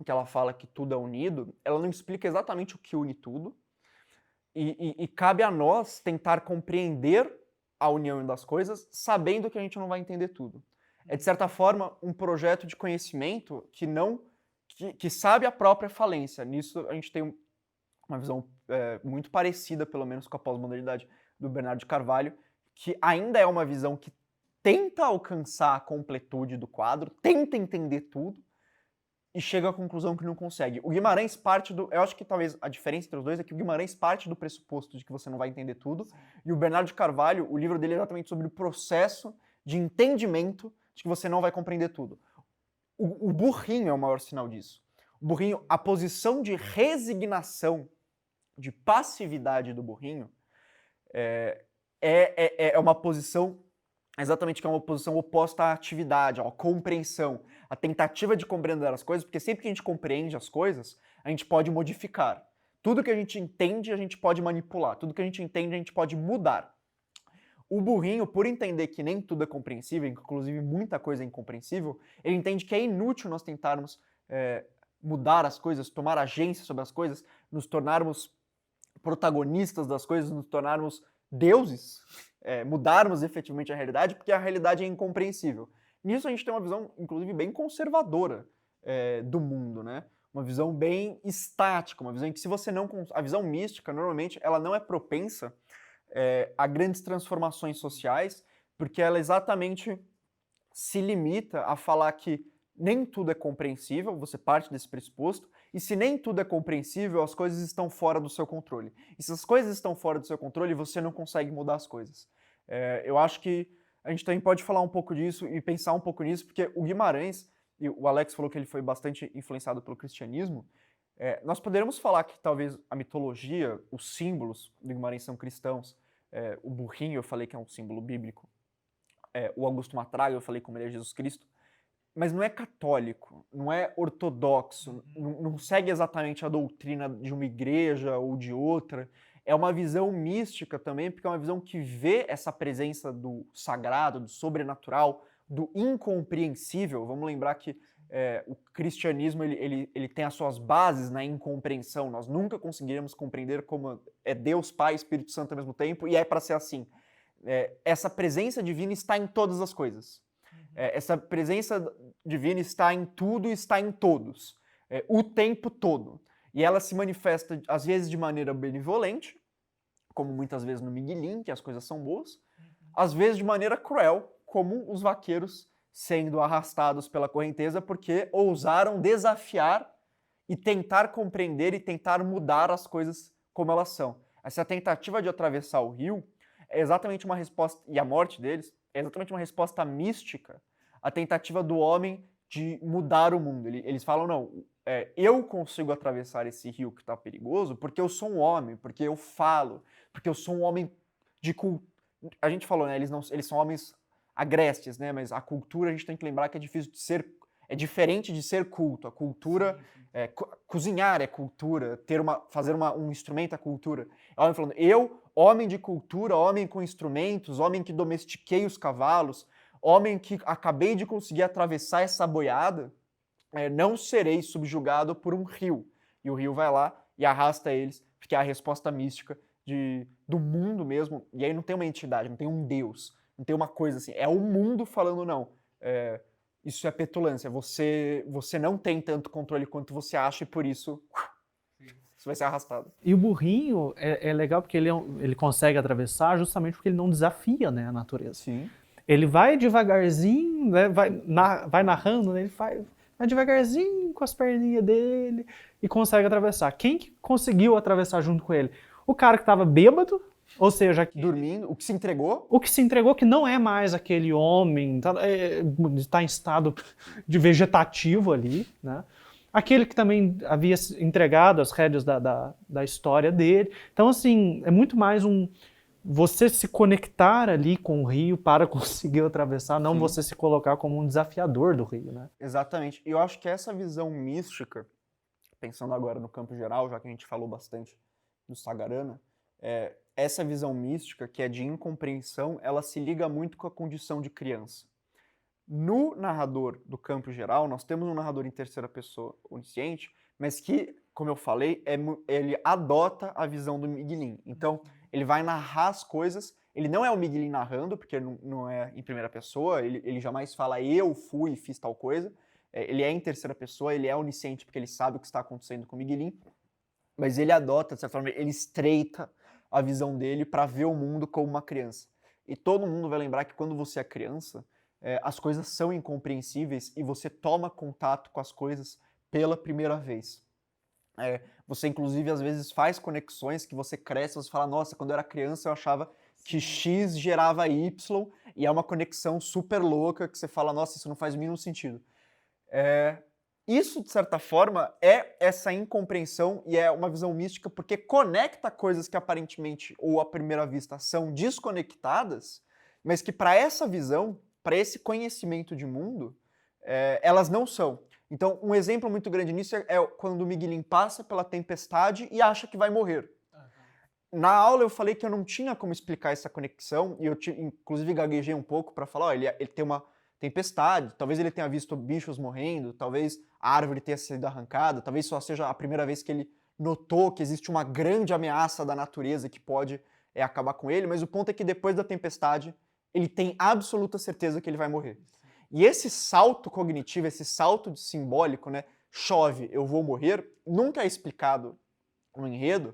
que ela fala que tudo é unido, ela não explica exatamente o que une tudo, e cabe a nós tentar compreender a união das coisas, sabendo que a gente não vai entender tudo. É, de certa forma, um projeto de conhecimento que sabe a própria falência. Nisso a gente tem uma visão muito parecida, pelo menos, com a pós-modernidade do Bernardo de Carvalho, que ainda é uma visão que tenta alcançar a completude do quadro, tenta entender tudo, e chega à conclusão que não consegue. O Guimarães parte do... Eu acho que talvez a diferença entre os dois é que o Guimarães parte do pressuposto de que você não vai entender tudo, e o Bernardo de Carvalho, o livro dele é exatamente sobre o processo de entendimento de que você não vai compreender tudo. O burrinho é o maior sinal disso. O burrinho, a posição de resignação, de passividade do burrinho, é uma posição exatamente que é uma posição oposta à atividade, à compreensão, à tentativa de compreender as coisas, porque sempre que a gente compreende as coisas, a gente pode modificar. Tudo que a gente entende, a gente pode manipular. Tudo que a gente entende, a gente pode mudar. O burrinho, por entender que nem tudo é compreensível, inclusive muita coisa é incompreensível, ele entende que é inútil nós tentarmos mudar as coisas, tomar agência sobre as coisas, nos tornarmos protagonistas das coisas, nos tornarmos deuses, mudarmos efetivamente a realidade, porque a realidade é incompreensível. Nisso a gente tem uma visão, inclusive, bem conservadora do mundo, né? Uma visão bem estática, uma visão em que se você não... A visão mística, normalmente, ela não é propensa a grandes transformações sociais, porque ela exatamente se limita a falar que nem tudo é compreensível, você parte desse pressuposto, e se nem tudo é compreensível, as coisas estão fora do seu controle. E se as coisas estão fora do seu controle, você não consegue mudar as coisas. Eu acho que a gente também pode falar um pouco disso e pensar um pouco nisso, porque o Guimarães, e o Alex falou que ele foi bastante influenciado pelo cristianismo, nós poderíamos falar que talvez a mitologia, os símbolos do Guimarães são cristãos, o burrinho eu falei que é um símbolo bíblico, o Augusto Matraga, eu falei como ele é Jesus Cristo, mas não é católico, não é ortodoxo, não segue exatamente a doutrina de uma igreja ou de outra. É uma visão mística também, porque é uma visão que vê essa presença do sagrado, do sobrenatural, do incompreensível. Vamos lembrar que o cristianismo ele tem as suas bases na incompreensão. Nós nunca conseguiremos compreender como é Deus, Pai e Espírito Santo ao mesmo tempo, e é para ser assim. Essa presença divina está em todas as coisas. Essa presença divina está em tudo e está em todos, o tempo todo. E ela se manifesta, às vezes, de maneira benevolente, como muitas vezes no Miguelim, que as coisas são boas, às vezes de maneira cruel, como os vaqueiros sendo arrastados pela correnteza porque ousaram desafiar e tentar compreender e tentar mudar as coisas como elas são. Essa tentativa de atravessar o rio é exatamente uma resposta, e a morte deles, é exatamente uma resposta mística à tentativa do homem de mudar o mundo. Eles falam, não, eu consigo atravessar esse rio que está perigoso porque eu sou um homem, porque eu falo, porque eu sou um homem de cultura. A gente falou, né, eles são homens agrestes, né, mas a cultura a gente tem que lembrar que é difícil de ser, é diferente de ser culto. A cultura, cozinhar é cultura, fazer um instrumento é cultura. É o homem falando, eu, homem de cultura, homem com instrumentos, homem que domestiquei os cavalos, homem que acabei de conseguir atravessar essa boiada, não serei subjugado por um rio. E o rio vai lá e arrasta eles, porque é a resposta mística do mundo mesmo. E aí não tem uma entidade, não tem um Deus, não tem uma coisa assim. É o mundo falando, não, isso é petulância, você não tem tanto controle quanto você acha e por isso você vai ser arrastado. E o burrinho é legal porque ele consegue atravessar justamente porque ele não desafia, né, a natureza. Sim. Ele vai devagarzinho, né, vai narrando, né, ele vai devagarzinho com as perninhas dele e consegue atravessar. Quem que conseguiu atravessar junto com ele? O cara que estava bêbado, ou seja... Dormindo, o que se entregou. O que se entregou, que não é mais aquele homem, está em estado de vegetativo ali, né? Aquele que também havia entregado as rédeas da história dele. Então, assim, é muito mais você se conectar ali com o rio para conseguir atravessar, não você se colocar como um desafiador do rio, né? Exatamente. E eu acho que essa visão mística, pensando agora no campo geral, já que a gente falou bastante do Sagarana, essa visão mística, que é de incompreensão, ela se liga muito com a condição de criança. No narrador do campo geral, nós temos um narrador em terceira pessoa onisciente, mas que, como eu falei, ele adota a visão do Miguelim. Então, ele vai narrar as coisas, ele não é o Miguelim narrando, porque não é em primeira pessoa, ele jamais fala eu fui e fiz tal coisa, ele é em terceira pessoa, ele é onisciente porque ele sabe o que está acontecendo com o Miguelim, mas ele adota, de certa forma, ele estreita a visão dele para ver o mundo como uma criança. E todo mundo vai lembrar que quando você é criança, as coisas são incompreensíveis e você toma contato com as coisas pela primeira vez. Você, inclusive, às vezes faz conexões que você cresce, você fala, nossa, quando eu era criança eu achava que X gerava Y, e é uma conexão super louca que você fala, nossa, isso não faz o mínimo sentido. Isso, de certa forma, é essa incompreensão e é uma visão mística porque conecta coisas que aparentemente, ou à primeira vista, são desconectadas, mas que para essa visão, para esse conhecimento de mundo, elas não são. Então, um exemplo muito grande nisso é quando o Miguelim passa pela tempestade e acha que vai morrer. Na aula eu falei que eu não tinha como explicar essa conexão, e eu inclusive gaguejei um pouco para falar, ele tem uma tempestade, talvez ele tenha visto bichos morrendo, talvez a árvore tenha sido arrancada, talvez só seja a primeira vez que ele notou que existe uma grande ameaça da natureza que pode acabar com ele, mas o ponto é que depois da tempestade ele tem absoluta certeza que ele vai morrer. E esse salto cognitivo, esse salto simbólico, né, chove, eu vou morrer, nunca é explicado no enredo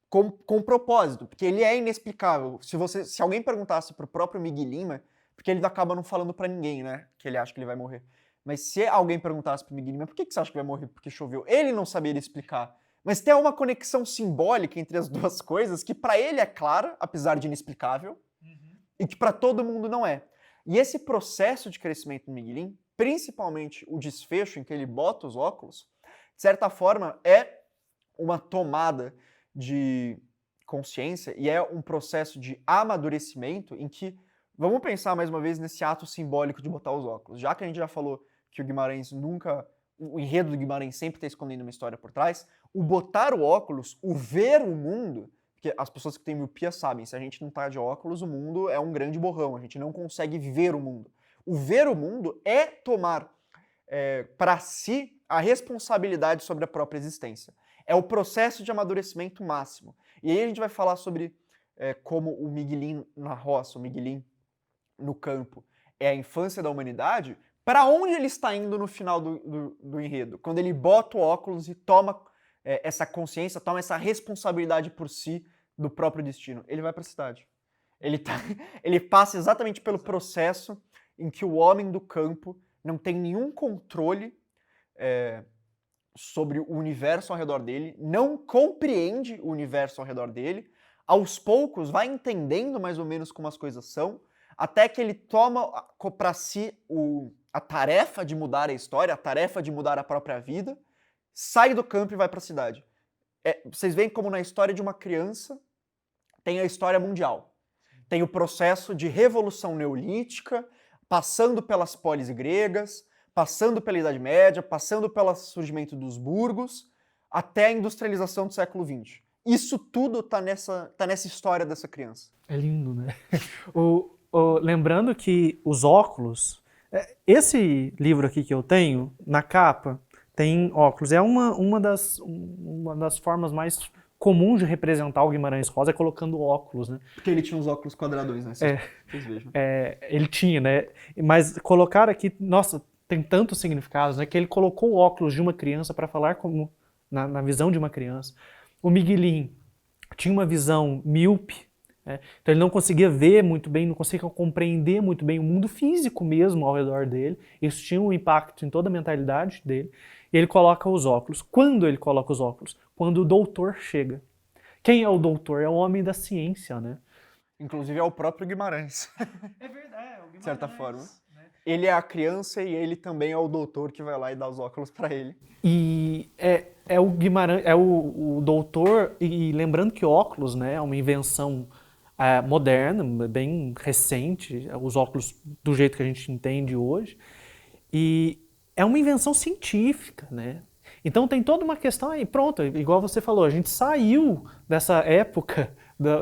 com propósito, porque ele é inexplicável. Se alguém perguntasse pro próprio Miguelim, porque ele acaba não falando pra ninguém, né, que ele acha que ele vai morrer. Mas se alguém perguntasse pro Miguelim, por que você acha que vai morrer porque choveu? Ele não saberia explicar. Mas tem uma conexão simbólica entre as duas coisas que pra ele é clara, apesar de inexplicável, e que para todo mundo não é. E esse processo de crescimento do Miguelim, principalmente o desfecho em que ele bota os óculos, de certa forma é uma tomada de consciência e é um processo de amadurecimento em que Vamos pensar mais uma vez nesse ato simbólico de botar os óculos. Já que a gente já falou que o Guimarães nunca... O enredo do Guimarães sempre está escondendo uma história por trás, o botar o óculos, o ver o mundo... Porque as pessoas que têm miopia sabem, se a gente não tá de óculos, o mundo é um grande borrão, a gente não consegue ver o mundo. O ver o mundo é tomar para si a responsabilidade sobre a própria existência. É o processo de amadurecimento máximo. E aí a gente vai falar sobre como o Miguelin na roça, o Miguelin no campo, é a infância da humanidade, para onde ele está indo no final do enredo? Quando ele bota o óculos e toma essa consciência, toma essa responsabilidade por si do próprio destino. Ele vai para a cidade. Ele passa exatamente pelo processo em que o homem do campo não tem nenhum controle sobre o universo ao redor dele, não compreende o universo ao redor dele, aos poucos vai entendendo mais ou menos como as coisas são, até que ele toma para si a tarefa de mudar a história, a tarefa de mudar a própria vida, sai do campo e vai para a cidade. Vocês veem como na história de uma criança tem a história mundial. Tem o processo de revolução neolítica, passando pelas polis gregas, passando pela Idade Média, passando pelo surgimento dos burgos, até a industrialização do século XX. Isso tudo tá nessa história dessa criança. É lindo, né? Lembrando que os óculos... Esse livro aqui que eu tenho, na capa, tem óculos. É uma das formas mais comuns de representar o Guimarães Rosa, é colocando óculos, né? Porque ele tinha uns óculos quadradões, né? Vocês vejam. Ele tinha, né? Mas colocar aqui, nossa, tem tantos significados, né? Que ele colocou o óculos de uma criança para falar como na visão de uma criança. O Miguelin tinha uma visão míope, então ele não conseguia ver muito bem, não conseguia compreender muito bem o mundo físico mesmo ao redor dele. Isso tinha um impacto em toda a mentalidade dele. E ele coloca os óculos. Quando ele coloca os óculos? Quando o doutor chega. Quem é o doutor? É o homem da ciência, né? Inclusive é o próprio Guimarães. É verdade, o Guimarães. De certa forma. Né? Ele é a criança e ele também é o doutor que vai lá e dá os óculos para ele. E é o Guimarães, é o doutor, e lembrando que óculos, né, é uma invenção moderna, bem recente, os óculos do jeito que a gente entende hoje, e é uma invenção científica, né? Então tem toda uma questão aí, pronto, igual você falou, a gente saiu dessa época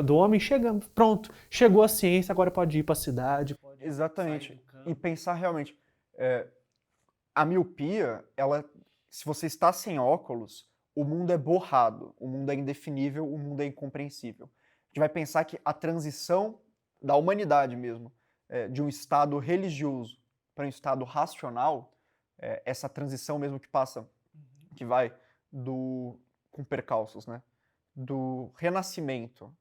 do homem chegando, pronto, chegou a ciência, agora pode ir para a cidade. Exatamente, e pensar realmente, a miopia, se você está sem óculos, o mundo é borrado, o mundo é indefinível, o mundo é incompreensível. A gente vai pensar que a transição da humanidade mesmo, de um estado religioso para um estado racional, essa transição mesmo que passa, que vai com percalços, né? Do Renascimento,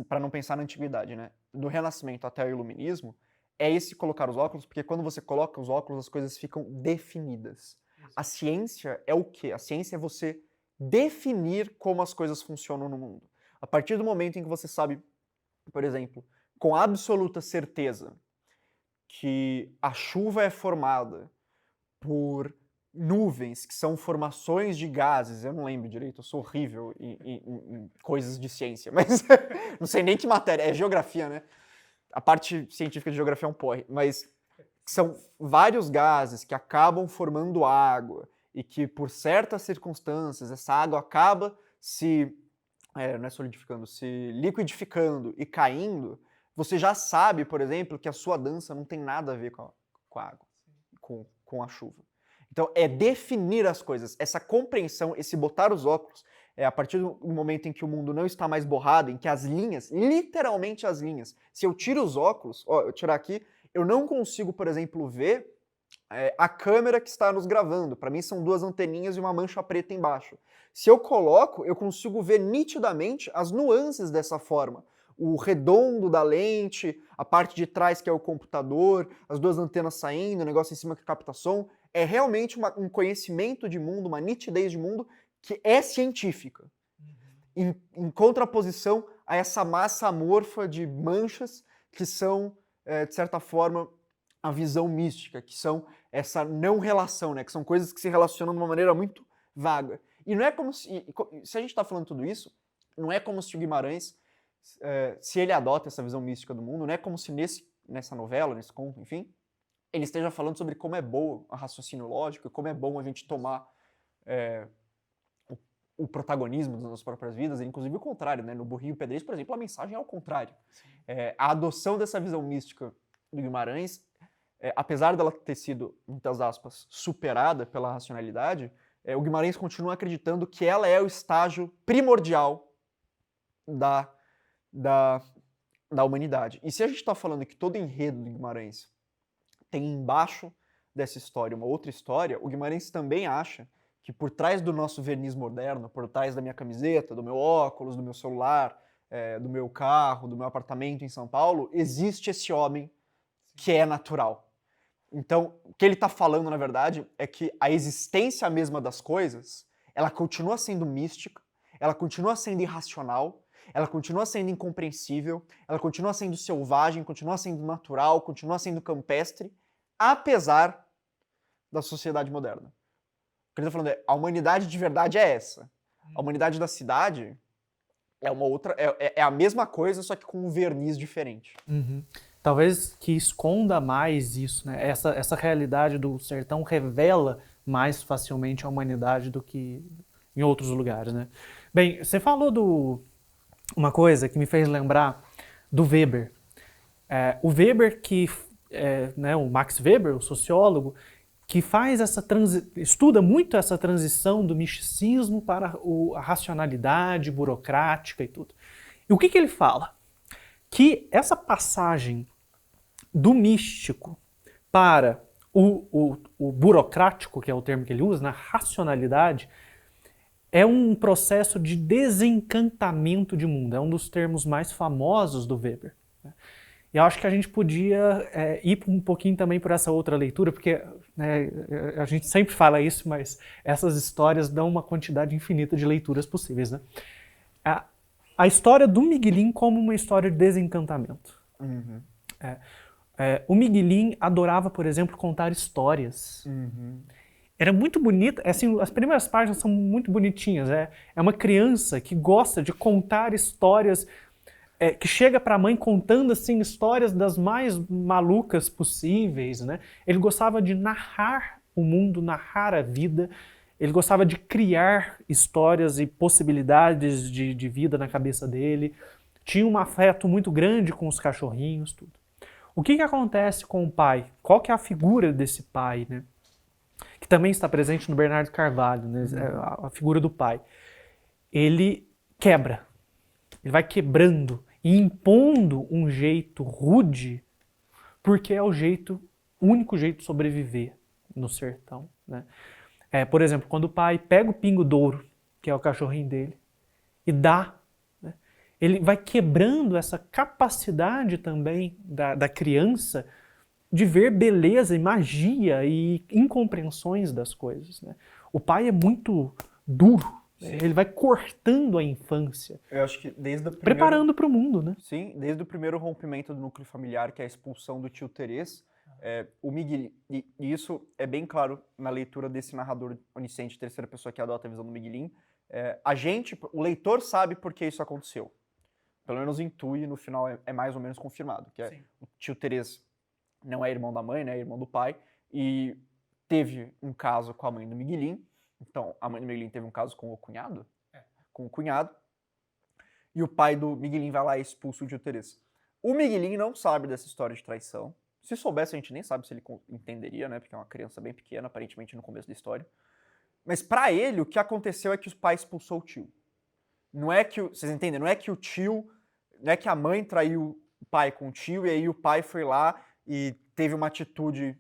para não pensar na antiguidade, né? Do Renascimento até o Iluminismo, é esse colocar os óculos, porque quando você coloca os óculos, as coisas ficam definidas. A ciência é o quê? A ciência é você definir como as coisas funcionam no mundo. A partir do momento em que você sabe, por exemplo, com absoluta certeza que a chuva é formada por nuvens, que são formações de gases, eu não lembro direito, eu sou horrível em coisas de ciência, mas não sei nem que matéria, é geografia, né? A parte científica de geografia é um porre, mas são vários gases que acabam formando água e que, por certas circunstâncias, essa água acaba não é solidificando, se liquidificando e caindo, você já sabe, por exemplo, que a sua dança não tem nada a ver com a água, com a chuva. Então, é definir as coisas, essa compreensão, esse botar os óculos, a partir do momento em que o mundo não está mais borrado, em que as linhas, literalmente as linhas, se eu tiro os óculos, eu tirar aqui, eu não consigo, por exemplo, ver a câmera que está nos gravando. Para mim são duas anteninhas e uma mancha preta embaixo. Se eu coloco, eu consigo ver nitidamente as nuances dessa forma. O redondo da lente, a parte de trás que é o computador, as duas antenas saindo, o negócio em cima que capta som. É realmente um conhecimento de mundo, uma nitidez de mundo que é científica. Em contraposição a essa massa amorfa de manchas que são, de certa forma, a visão mística, que são essa não relação, né? Que são coisas que se relacionam de uma maneira muito vaga. E não é como se a gente está falando tudo isso, não é como se o Guimarães se ele adota essa visão mística do mundo, não é como se nessa novela, nesse conto, enfim, ele esteja falando sobre como é bom o raciocínio lógico e como é bom a gente tomar o protagonismo das nossas próprias vidas, e inclusive o contrário, né? No Burrinho Pedrez, por exemplo, a mensagem é ao contrário. A adoção dessa visão mística do Guimarães, apesar dela ter sido, muitas aspas, superada pela racionalidade, o Guimarães continua acreditando que ela é o estágio primordial da humanidade. E se a gente está falando que todo enredo do Guimarães tem embaixo dessa história uma outra história, o Guimarães também acha que por trás do nosso verniz moderno, por trás da minha camiseta, do meu óculos, do meu celular, do meu carro, do meu apartamento em São Paulo, existe esse homem que é natural. Então, o que ele está falando, na verdade, é que a existência mesma das coisas, ela continua sendo mística, ela continua sendo irracional, ela continua sendo incompreensível, ela continua sendo selvagem, continua sendo natural, continua sendo campestre, apesar da sociedade moderna. O que ele está falando é, a humanidade de verdade é essa. A humanidade da cidade é uma outra, é a mesma coisa, só que com um verniz diferente. Uhum. Talvez que esconda mais isso, né? Essa realidade do sertão revela mais facilmente a humanidade do que em outros lugares, né? Bem, você falou uma coisa que me fez lembrar do Weber. O Weber né, o Max Weber, o sociólogo, que faz estuda muito essa transição do misticismo para a racionalidade burocrática e tudo. E o que ele fala? Que essa passagem do místico para o burocrático, que é o termo que ele usa, na racionalidade, é um processo de desencantamento de mundo. É um dos termos mais famosos do Weber. E eu acho que a gente podia ir um pouquinho também por essa outra leitura, porque né, a gente sempre fala isso, mas essas histórias dão uma quantidade infinita de leituras possíveis. Né? A história do Miguelin como uma história de desencantamento. Uhum. O Miguelin adorava, por exemplo, contar histórias. Uhum. Era muito bonita, assim, as primeiras páginas são muito bonitinhas. É uma criança que gosta de contar histórias, que chega para a mãe contando assim, histórias das mais malucas possíveis. Né? Ele gostava de narrar o mundo, narrar a vida. Ele gostava de criar histórias e possibilidades de vida na cabeça dele. Tinha um afeto muito grande com os cachorrinhos, tudo. O que acontece com o pai? Qual que é a figura desse pai, né? Que também está presente no Bernardo Carvalho, né? A figura do pai. Ele quebra. Ele vai quebrando e impondo um jeito rude, porque é o único jeito de sobreviver no sertão. Né? Por exemplo, quando o pai pega o Pingo Douro, que é o cachorrinho dele, e dá, né? Ele vai quebrando essa capacidade também da criança de ver beleza e magia e incompreensões das coisas. Né? O pai é muito duro. Sim. Ele vai cortando a infância. Eu acho que desde o preparando para o mundo, né? Sim, desde o primeiro rompimento do núcleo familiar, que é a expulsão do tio Terês, o Miguel, e isso é bem claro na leitura desse narrador onisciente, terceira pessoa que adota a visão do Miguelin, o leitor sabe por que isso aconteceu. Pelo menos intui, no final é mais ou menos confirmado, que o tio Terês não é irmão da mãe, né, é irmão do pai, e teve um caso com a mãe do Miguelin. Então, a mãe do Miguelin teve um caso com o cunhado? Com o cunhado. E o pai do Miguelin vai lá e expulsa o tio Terês. O Miguelin não sabe dessa história de traição. Se soubesse, a gente nem sabe se ele entenderia, né? Porque é uma criança bem pequena, aparentemente, no começo da história. Mas pra ele, o que aconteceu é que o pai expulsou o tio. Não é que vocês entendem? Não é que o tio... Não é que a mãe traiu o pai com o tio e aí o pai foi lá e teve uma atitude,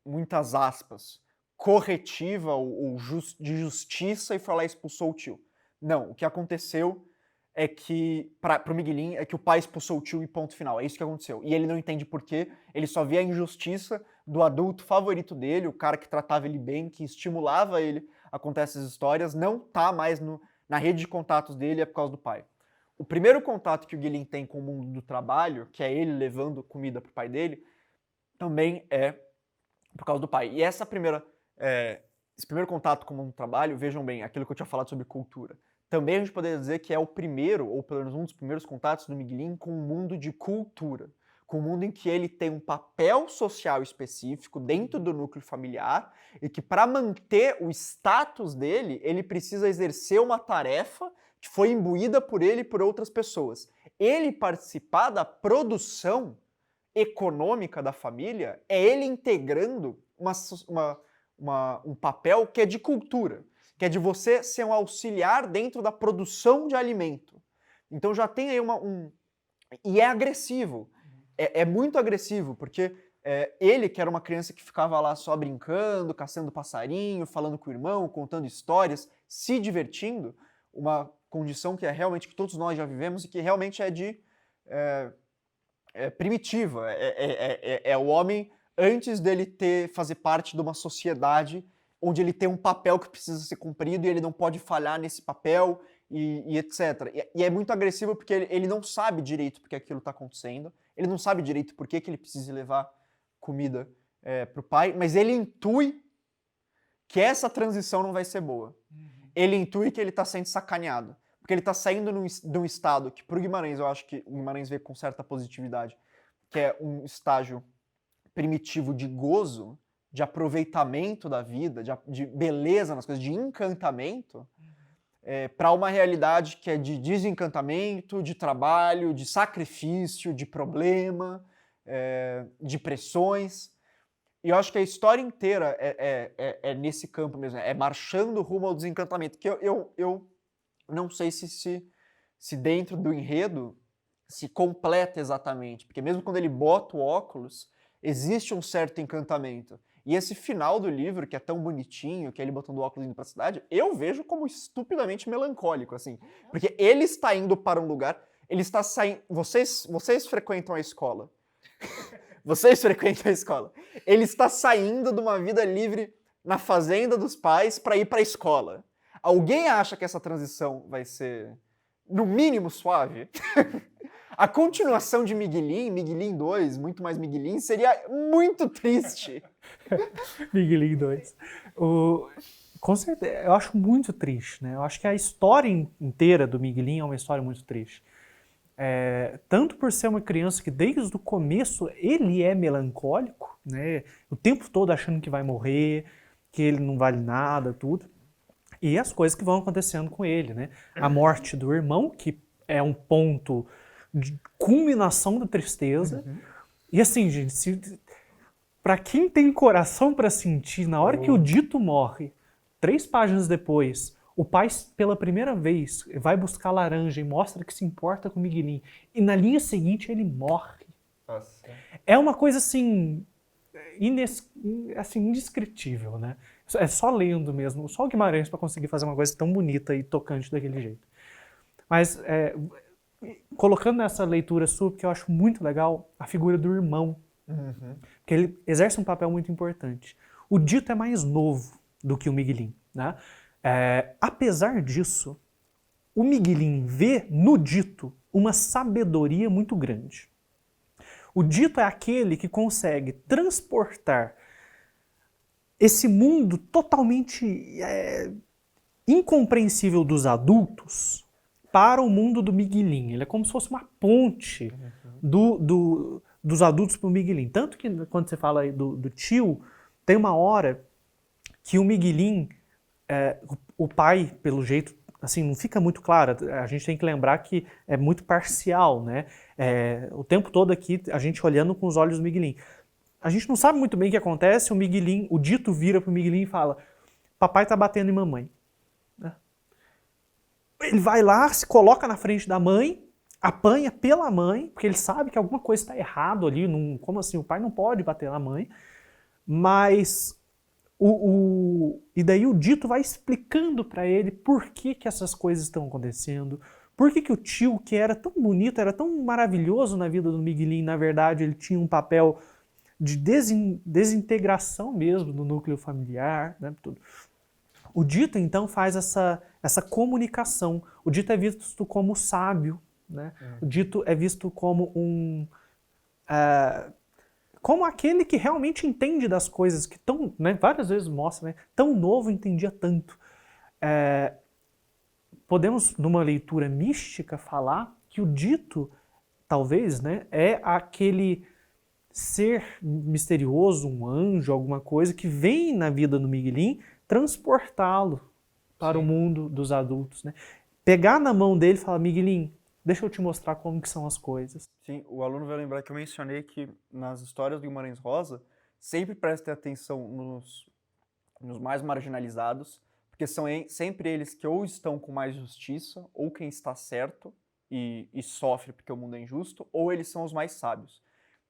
muitas aspas, corretiva ou de justiça e foi lá e expulsou o tio. Não, o que aconteceu é que, pro Miguelin, é que o pai expulsou o tio e ponto final. É isso que aconteceu. E ele não entende por quê, ele só vê a injustiça do adulto favorito dele, o cara que tratava ele bem, que estimulava ele a contar essas histórias, não tá mais na rede de contatos dele, é por causa do pai. O primeiro contato que o Guilherme tem com o mundo do trabalho, que é ele levando comida pro pai dele, também é por causa do pai. E esse primeiro contato com o mundo do trabalho, vejam bem, aquilo que eu tinha falado sobre cultura, também a gente poderia dizer que é o primeiro, ou pelo menos um dos primeiros contatos do Miguelin com o mundo de cultura, com o mundo em que ele tem um papel social específico dentro do núcleo familiar e que para manter o status dele, ele precisa exercer uma tarefa que foi imbuída por ele e por outras pessoas. Ele participar da produção econômica da família é ele integrando um papel que é de cultura, que é de você ser um auxiliar dentro da produção de alimento. Então já tem aí e é agressivo. É muito agressivo, porque ele, que era uma criança que ficava lá só brincando, caçando passarinho, falando com o irmão, contando histórias, se divertindo, uma condição que é realmente que todos nós já vivemos e que realmente é primitiva. É o homem antes dele fazer parte de uma sociedade onde ele tem um papel que precisa ser cumprido e ele não pode falhar nesse papel e etc. E é muito agressivo porque ele não sabe direito porque aquilo está acontecendo, ele não sabe direito por que ele precisa levar comida para o pai, mas ele intui que essa transição não vai ser boa. Ele intui que ele está sendo sacaneado, porque ele está saindo de um estado que, para o Guimarães, eu acho que o Guimarães vê com certa positividade, que é um estágio primitivo de gozo, de aproveitamento da vida, de beleza nas coisas, de encantamento, para uma realidade que é de desencantamento, de trabalho, de sacrifício, de problema, de pressões. E eu acho que a história inteira é nesse campo mesmo, é marchando rumo ao desencantamento, que eu não sei se dentro do enredo se completa exatamente, porque mesmo quando ele bota o óculos, existe um certo encantamento. E esse final do livro, que é tão bonitinho, que é ele botando o óculos indo pra cidade, eu vejo como estupidamente melancólico, assim. Porque ele está indo para um lugar, ele está saindo... Vocês frequentam a escola. Vocês frequentam a escola. Ele está saindo de uma vida livre na fazenda dos pais para ir para a escola. Alguém acha que essa transição vai ser, no mínimo, suave? A continuação de Miguelin 2, muito mais Miguelin, seria muito triste. Miguelin 2. Com certeza, eu acho muito triste, né? Eu acho que a história inteira do Miguelin é uma história muito triste. Tanto por ser uma criança que desde o começo ele é melancólico, né? O tempo todo achando que vai morrer, que ele não vale nada, tudo. E as coisas que vão acontecendo com ele, né? A morte do irmão, que é um ponto de culminação da tristeza. E assim, gente, para quem tem coração para sentir, na hora que o Dito morre, 3 páginas depois, o pai, pela primeira vez, vai buscar laranja e mostra que se importa com o Miguelin. E na linha seguinte ele morre. Nossa. É uma coisa assim, indescritível, né? É só lendo mesmo, só o Guimarães para conseguir fazer uma coisa tão bonita e tocante daquele jeito. Mas, colocando nessa leitura sua, que eu acho muito legal, a figura do irmão. Porque ele exerce um papel muito importante. O Dito é mais novo do que o Miguelin, né? Apesar disso, o Miguelin vê no Dito uma sabedoria muito grande. O Dito é aquele que consegue transportar esse mundo totalmente incompreensível dos adultos para o mundo do Miguelin. Ele é como se fosse uma ponte dos adultos para o Miguelin. Tanto que quando você fala aí do tio, tem uma hora que o Miguelin, o pai, pelo jeito, assim, não fica muito claro. A gente tem que lembrar que é muito parcial, né? O tempo todo aqui, a gente olhando com os olhos do Miguelin. A gente não sabe muito bem o que acontece, o Dito vira pro Miguelin e fala: papai tá batendo em mamãe. Ele vai lá, se coloca na frente da mãe, apanha pela mãe, porque ele sabe que alguma coisa está errado ali, como assim, o pai não pode bater na mãe, mas e daí o Dito vai explicando para ele por que essas coisas estão acontecendo, por que o tio, que era tão bonito, era tão maravilhoso na vida do Miguelin, na verdade ele tinha um papel de desintegração mesmo do núcleo familiar, né, tudo. O Dito, então, faz essa comunicação. O Dito é visto como sábio, né? O Dito é visto como como aquele que realmente entende das coisas, que várias vezes mostra, né? Tão novo entendia tanto. podemos, numa leitura mística, falar que o dito, talvez, né, é aquele ser misterioso, um anjo, alguma coisa, que vem na vida do Miguelin transportá-lo para o mundo dos adultos, né? Pegar na mão dele e falar, Miguelin, deixa eu te mostrar como que são as coisas. Sim, o aluno vai lembrar que eu mencionei que nas histórias do Guimarães Rosa, sempre prestem atenção nos mais marginalizados, porque são sempre eles que ou estão com mais justiça, ou quem está certo e sofre porque o mundo é injusto, ou eles são os mais sábios.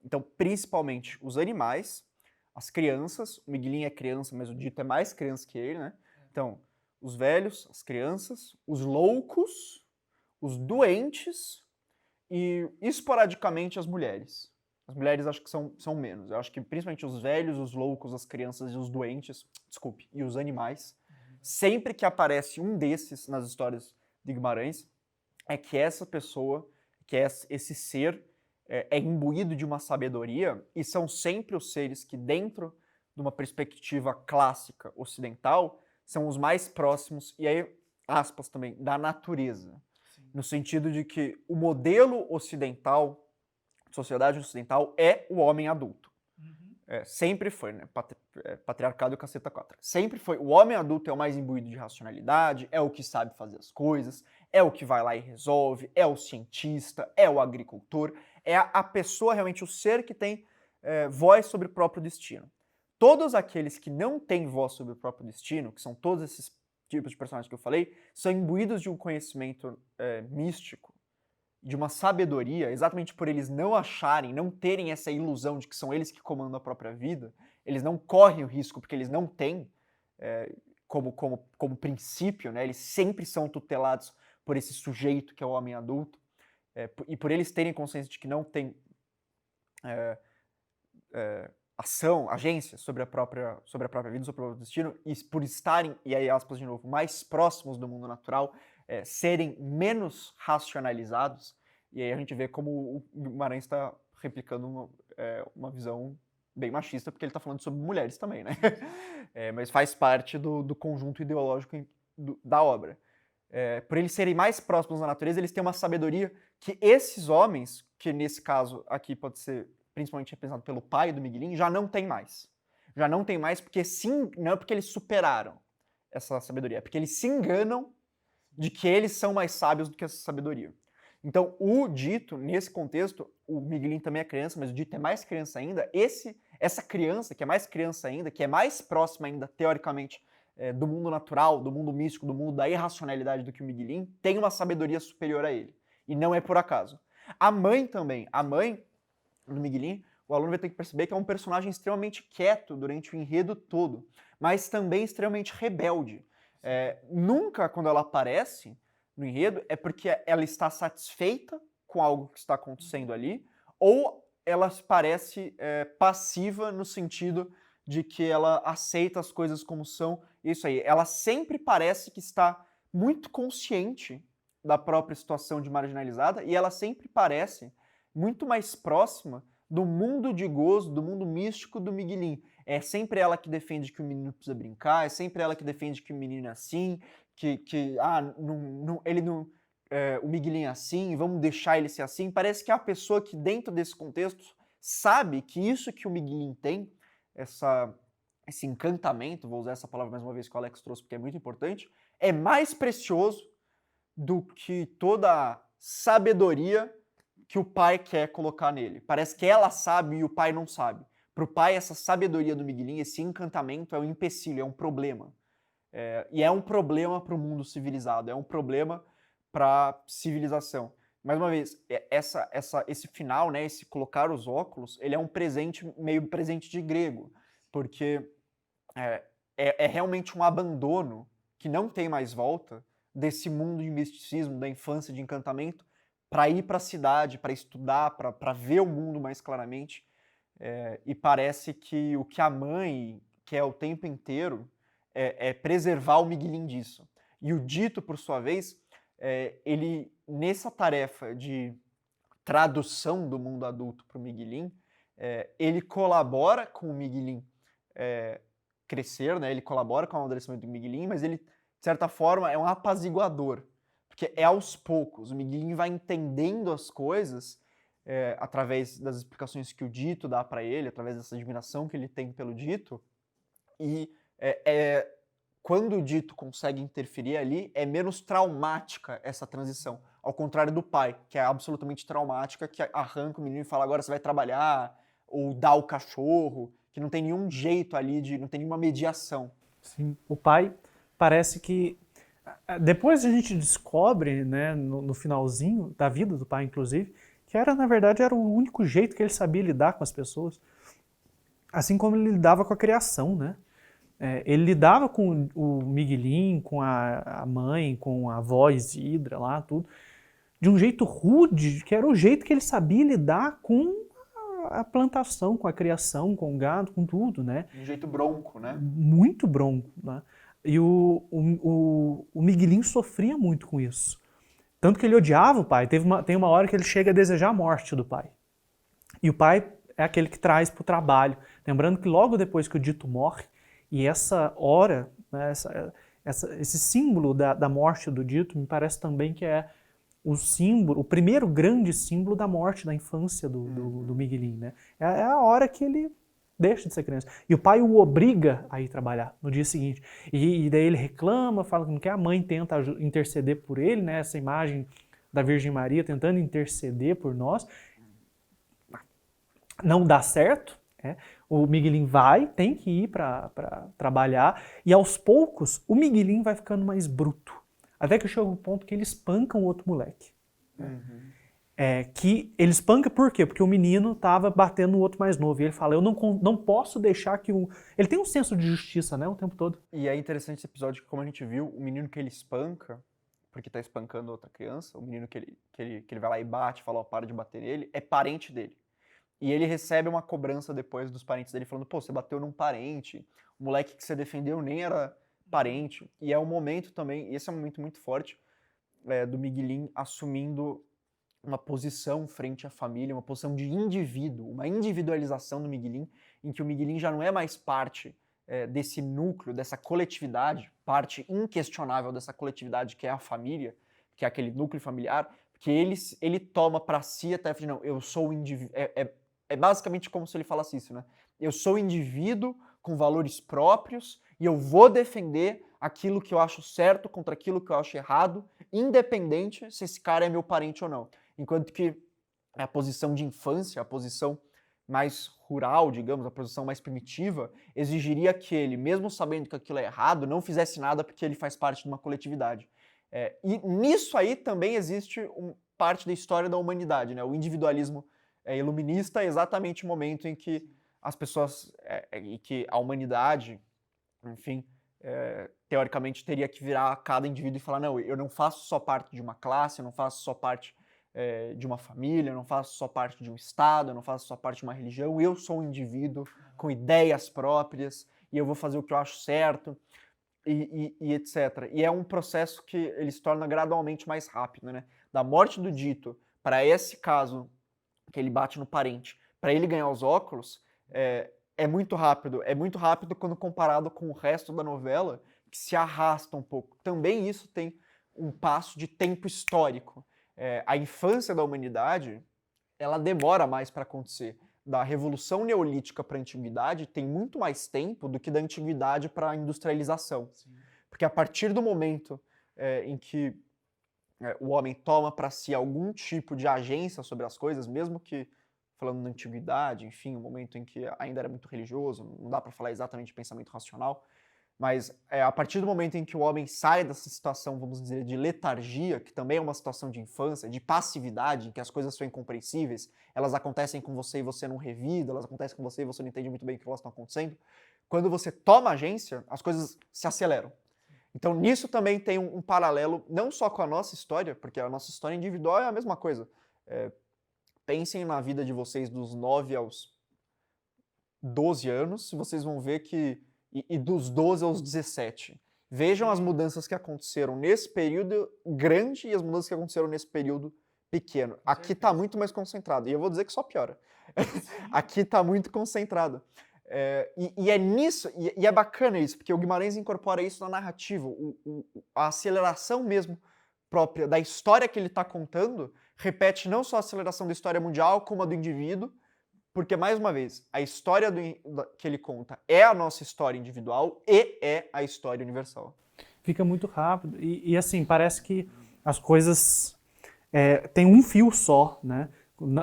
Então, principalmente os animais, as crianças, o Miguelin é criança, mas o Dito é mais criança que ele, né? Então, os velhos, as crianças, os loucos, os doentes e, esporadicamente, as mulheres. As mulheres acho que são menos. Eu acho que principalmente os velhos, os loucos, as crianças e os doentes, desculpe, e os animais, sempre que aparece um desses nas histórias de Guimarães, é que essa pessoa, que esse ser, é imbuído de uma sabedoria, e são sempre os seres que, dentro de uma perspectiva clássica ocidental, são os mais próximos, e aí, aspas também, da natureza. Sim. No sentido de que o modelo ocidental, sociedade ocidental, é o homem adulto. Sempre foi, né? Patriarcado e caceta 4. Sempre foi. O homem adulto é o mais imbuído de racionalidade, é o que sabe fazer as coisas, é o que vai lá e resolve, é o cientista, é o agricultor, é a pessoa, realmente, o ser que tem voz sobre o próprio destino. Todos aqueles que não têm voz sobre o próprio destino, que são todos esses tipos de personagens que eu falei, são imbuídos de um conhecimento místico, de uma sabedoria, exatamente por eles não acharem, não terem essa ilusão de que são eles que comandam a própria vida, eles não correm o risco porque eles não têm como princípio, né? Eles sempre são tutelados por esse sujeito que é o homem adulto, e por eles terem consciência de que não tem ação, agência sobre a própria vida, sobre o próprio destino, e por estarem, e aí aspas de novo, mais próximos do mundo natural, serem menos racionalizados, e aí a gente vê como o Guimarães está replicando uma visão bem machista, porque ele está falando sobre mulheres também, né? Mas faz parte do conjunto ideológico da obra. Por eles serem mais próximos da natureza, eles têm uma sabedoria que esses homens, que nesse caso aqui pode ser principalmente representado pelo pai do Miguelin, já não tem mais. Já não tem mais porque não é porque eles superaram essa sabedoria, é porque eles se enganam de que eles são mais sábios do que essa sabedoria. Então, o Dito, nesse contexto, o Miguelin também é criança, mas o Dito é mais criança ainda. Essa criança, que é mais criança ainda, que é mais próxima ainda, teoricamente, do mundo natural, do mundo místico, do mundo da irracionalidade do que o Miguelin, tem uma sabedoria superior a ele. E não é por acaso. A mãe também. A mãe do Miguelin, o aluno vai ter que perceber que é um personagem extremamente quieto durante o enredo todo, mas também extremamente rebelde. Nunca, quando ela aparece no enredo, é porque ela está satisfeita com algo que está acontecendo ali, ou ela parece passiva no sentido de que ela aceita as coisas como são. Isso aí, ela sempre parece que está muito consciente da própria situação de marginalizada, e ela sempre parece muito mais próxima do mundo de gozo, do mundo místico do Miguelin. É sempre ela que defende que o menino precisa brincar, é sempre ela que defende que o menino é assim, o Miguelin é assim, vamos deixar ele ser assim. Parece que é a pessoa que, dentro desse contexto, sabe que isso que o Miguelin tem, esse encantamento, vou usar essa palavra mais uma vez que o Alex trouxe porque é muito importante, é mais precioso do que toda a sabedoria que o pai quer colocar nele. Parece que ela sabe e o pai não sabe. Para o pai, essa sabedoria do Miguelin, esse encantamento é um empecilho, é um problema. E é um problema para o mundo civilizado, é um problema para a civilização. Mais uma vez, esse final, né, esse colocar os óculos, ele é um presente, meio presente de grego, porque é realmente um abandono que não tem mais volta desse mundo de misticismo, da infância, de encantamento, para ir para a cidade, para estudar, para ver o mundo mais claramente. E parece que o que a mãe quer o tempo inteiro é preservar o Miguelin disso. E o Dito, por sua vez, ele, nessa tarefa de tradução do mundo adulto para o Miguelin, ele colabora com o Miguelin crescer, né? Ele colabora com o amadurecimento do Miguelin, mas ele, de certa forma, é um apaziguador Porque é aos poucos. O Miguelin vai entendendo as coisas através das explicações que o Dito dá para ele, através dessa admiração que ele tem pelo Dito. E quando o Dito consegue interferir ali, é menos traumática essa transição. Ao contrário do pai, que é absolutamente traumática, que arranca o menino e fala, agora você vai trabalhar, ou dá o cachorro, que não tem nenhum jeito ali, não tem nenhuma mediação. Sim, o pai parece que... Depois a gente descobre, né, no finalzinho da vida do pai, inclusive, que na verdade, era o único jeito que ele sabia lidar com as pessoas. Assim como ele lidava com a criação, né? Ele lidava com o Miguelin, com a mãe, com a avó Isidra lá, tudo, de um jeito rude, que era o jeito que ele sabia lidar com a plantação, com a criação, com o gado, com tudo, né? De um jeito bronco, né? Muito bronco, né? E o Miguelin sofria muito com isso. Tanto que ele odiava o pai. Tem uma hora que ele chega a desejar a morte do pai. E o pai é aquele que traz para o trabalho. Lembrando que logo depois que o Dito morre, e essa hora, né, esse símbolo da morte do Dito, me parece também que é o primeiro grande símbolo da morte, da infância do Miguelin, né? É a hora que ele deixa de ser criança. E o pai o obriga a ir trabalhar no dia seguinte. E daí ele reclama, fala que não quer, a mãe tenta interceder por ele, né? Essa imagem da Virgem Maria tentando interceder por nós. Não dá certo, né? O Miguelin tem que ir para trabalhar, e aos poucos o Miguelin vai ficando mais bruto. Até que chega um ponto que ele espanca um outro moleque. Que ele espanca por quê? Porque o menino estava batendo no outro mais novo. E ele fala, eu não posso deixar que Ele tem um senso de justiça, né, o tempo todo. E é interessante esse episódio que, como a gente viu, o menino que ele espanca, porque tá espancando outra criança, o menino que ele vai lá e bate, fala, ó, para de bater nele, é parente dele. E ele recebe uma cobrança depois dos parentes dele, falando, pô, você bateu num parente, o moleque que você defendeu nem era parente. E é um momento também, e esse é um momento muito forte, do Miguelin assumindo uma posição frente à família, uma posição de indivíduo, uma individualização do Miguelin, em que o Miguelin já não é mais parte desse núcleo, dessa coletividade, parte inquestionável dessa coletividade que é a família, que é aquele núcleo familiar, que ele toma para si até, não, eu sou o indivíduo, é basicamente como se ele falasse isso, né? Eu sou indivíduo com valores próprios e eu vou defender aquilo que eu acho certo contra aquilo que eu acho errado, independente se esse cara é meu parente ou não. Enquanto que a posição de infância, a posição mais rural, digamos, a posição mais primitiva, exigiria que ele, mesmo sabendo que aquilo é errado, não fizesse nada porque ele faz parte de uma coletividade. E nisso aí também existe parte da história da humanidade, né? O individualismo iluminista é exatamente o momento em que as pessoas, e que a humanidade, enfim, teoricamente teria que virar a cada indivíduo e falar, não, eu não faço só parte de uma classe, eu não faço só parte de uma família, eu não faço só parte de um estado, eu não faço só parte de uma religião, eu sou um indivíduo com ideias próprias e eu vou fazer o que eu acho certo e etc. E é um processo que ele se torna gradualmente mais rápido, né? Da morte do Dito para esse caso que ele bate no parente, para ele ganhar os óculos, é muito rápido quando comparado com o resto da novela, que se arrasta um pouco. Também isso tem um passo de tempo histórico. A infância da humanidade, ela demora mais para acontecer. Da Revolução Neolítica para a Antiguidade tem muito mais tempo do que da Antiguidade para a industrialização. Sim. Porque a partir do momento em que o homem toma para si algum tipo de agência sobre as coisas, mesmo que falando na antiguidade, enfim, um momento em que ainda era muito religioso, não dá para falar exatamente de pensamento racional, mas a partir do momento em que o homem sai dessa situação, vamos dizer, de letargia, que também é uma situação de infância, de passividade, em que as coisas são incompreensíveis, elas acontecem com você e você não revida, elas acontecem com você e você não entende muito bem o que elas estão acontecendo, quando você toma agência, as coisas se aceleram. Então, nisso também tem um paralelo, não só com a nossa história, porque a nossa história individual é a mesma coisa. Pensem na vida de vocês dos 9 aos 12 anos, vocês vão ver que... E dos 12 aos 17. Vejam as mudanças que aconteceram nesse período grande e as mudanças que aconteceram nesse período pequeno. Aqui está muito mais concentrado. E eu vou dizer que só piora. Aqui está muito concentrado. E é nisso, e é bacana isso, porque o Guimarães incorpora isso na narrativa, a aceleração mesmo própria da história que ele está contando repete não só a aceleração da história mundial, como a do indivíduo, porque, mais uma vez, a história que ele conta é a nossa história individual e é a história universal. Fica muito rápido e assim, parece que as coisas têm um fio só, né?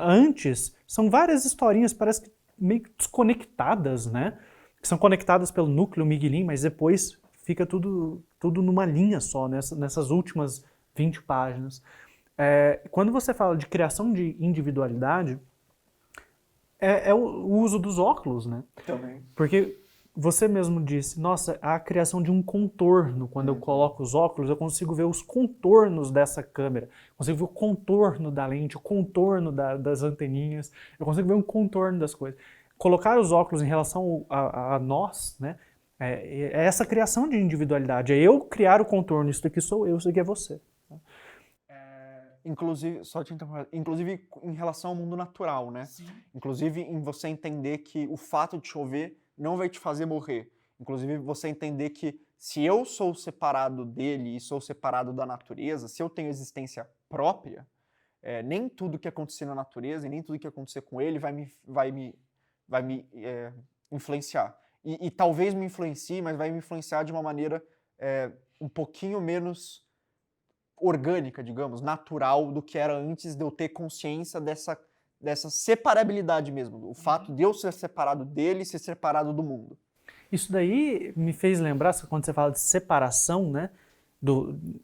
Antes, são várias historinhas, parece que meio que desconectadas, né? Que são conectadas pelo núcleo Miguelin, mas depois fica tudo numa linha só, nessas últimas 20 páginas. Quando você fala de criação de individualidade, é o uso dos óculos, né? Também. Porque você mesmo disse, nossa, a criação de um contorno. Quando eu coloco os óculos, eu consigo ver os contornos dessa câmera. Consigo ver o contorno da lente, o contorno das anteninhas. Eu consigo ver um contorno das coisas. Colocar os óculos em relação a nós, né? É essa criação de individualidade. É eu criar o contorno. Isso daqui sou eu, isso daqui é você. Inclusive, só te interromper, inclusive em relação ao mundo natural, né? Sim. Inclusive em você entender que o fato de chover não vai te fazer morrer. Inclusive você entender que se eu sou separado dele e sou separado da natureza, se eu tenho existência própria, nem tudo que acontecer na natureza e nem tudo que acontecer com ele vai me influenciar. E talvez me influencie, mas vai me influenciar de uma maneira um pouquinho menos orgânica, digamos, natural do que era antes de eu ter consciência dessa separabilidade mesmo, o fato de eu ser separado dele e ser separado do mundo. Isso daí me fez lembrar, quando você fala de separação, né,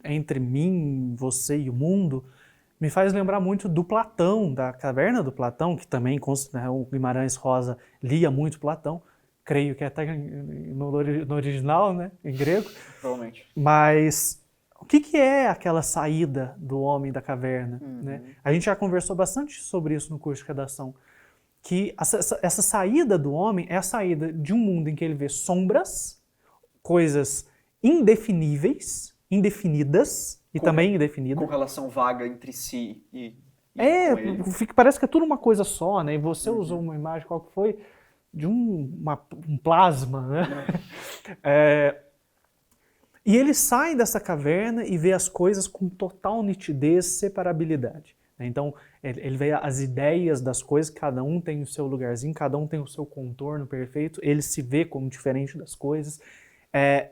entre mim, você e o mundo, me faz lembrar muito do Platão, da Caverna do Platão, que também, né, o Guimarães Rosa lia muito Platão, creio que até no original, né, em grego. Provavelmente. Mas o que é aquela saída do homem da caverna? Né? A gente já conversou bastante sobre isso no curso de redação, que essa saída do homem é a saída de um mundo em que ele vê sombras, coisas indefiníveis, indefinidas e também indefinidas. Com relação vaga entre si e parece que é tudo uma coisa só, né? E você usou uma imagem, qual que foi? De um plasma, né? E ele sai dessa caverna e vê as coisas com total nitidez, separabilidade. Então, ele vê as ideias das coisas, cada um tem o seu lugarzinho, cada um tem o seu contorno perfeito, ele se vê como diferente das coisas.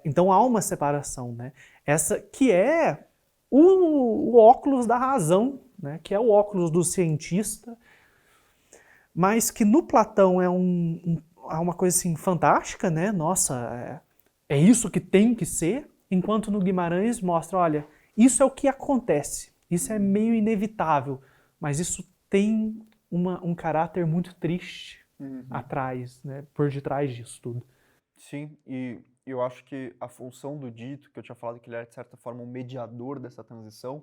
Então, há uma separação, né? Essa que é o óculos da razão, né? Que é o óculos do cientista, mas que no Platão é uma coisa assim, fantástica, né? Nossa, é isso que tem que ser. Enquanto no Guimarães mostra, olha, isso é o que acontece, isso é meio inevitável, mas isso tem um caráter muito triste atrás, né, por detrás disso tudo. Sim, e eu acho que a função do dito, que eu tinha falado que ele era de certa forma um mediador dessa transição,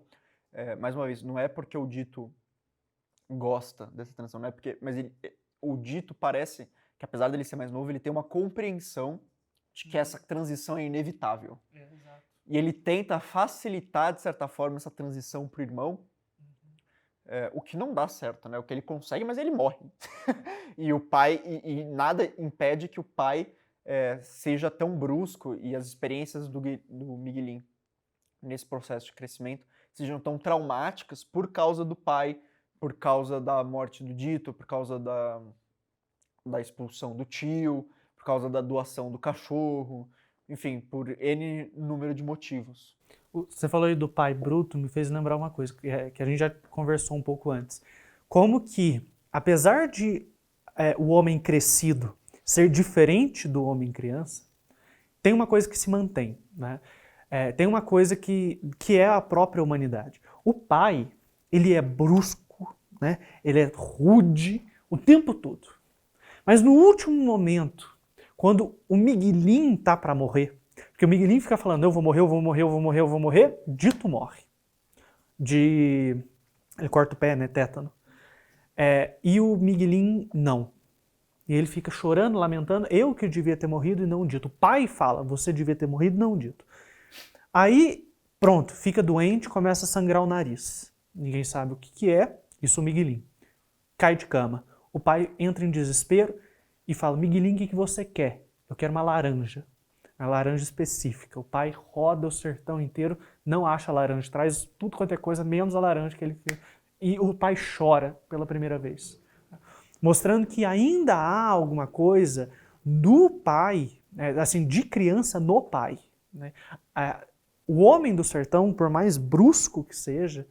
mais uma vez, não é porque o dito gosta dessa transição, não é porque, mas o dito parece que apesar dele ser mais novo, ele tem uma compreensão de que essa transição é inevitável. Exato. E ele tenta facilitar, de certa forma, essa transição para o irmão, o que não dá certo, né? O que ele consegue, mas ele morre. E o pai, e nada impede que o pai seja tão brusco e as experiências do Miguelin nesse processo de crescimento sejam tão traumáticas por causa do pai, por causa da morte do dito, por causa da expulsão do tio, por causa da doação do cachorro, enfim, por N número de motivos. Você falou aí do pai bruto, me fez lembrar uma coisa, que a gente já conversou um pouco antes. Como que, apesar de o homem crescido ser diferente do homem criança, tem uma coisa que se mantém, né? Tem uma coisa que é a própria humanidade. O pai, ele é brusco, né? Ele é rude o tempo todo. Mas no último momento, quando o Miguelin tá para morrer, porque o Miguelin fica falando, eu vou morrer, eu vou morrer, eu vou morrer, eu vou morrer, dito morre. Ele corta o pé, né, tétano. E o Miguelin não. E ele fica chorando, lamentando, eu que devia ter morrido e não dito. O pai fala, você devia ter morrido e não dito. Aí, pronto, fica doente, começa a sangrar o nariz. Ninguém sabe o que é, isso o Miguelin. Cai de cama. O pai entra em desespero e fala, Miguelin, o que você quer? Eu quero uma laranja. uma laranja específica. O pai roda o sertão inteiro, não acha a laranja, traz tudo quanto é coisa, menos a laranja que ele quer. E o pai chora pela primeira vez. Mostrando que ainda há alguma coisa do pai, assim, de criança no pai. Né? O homem do sertão, por mais brusco que seja,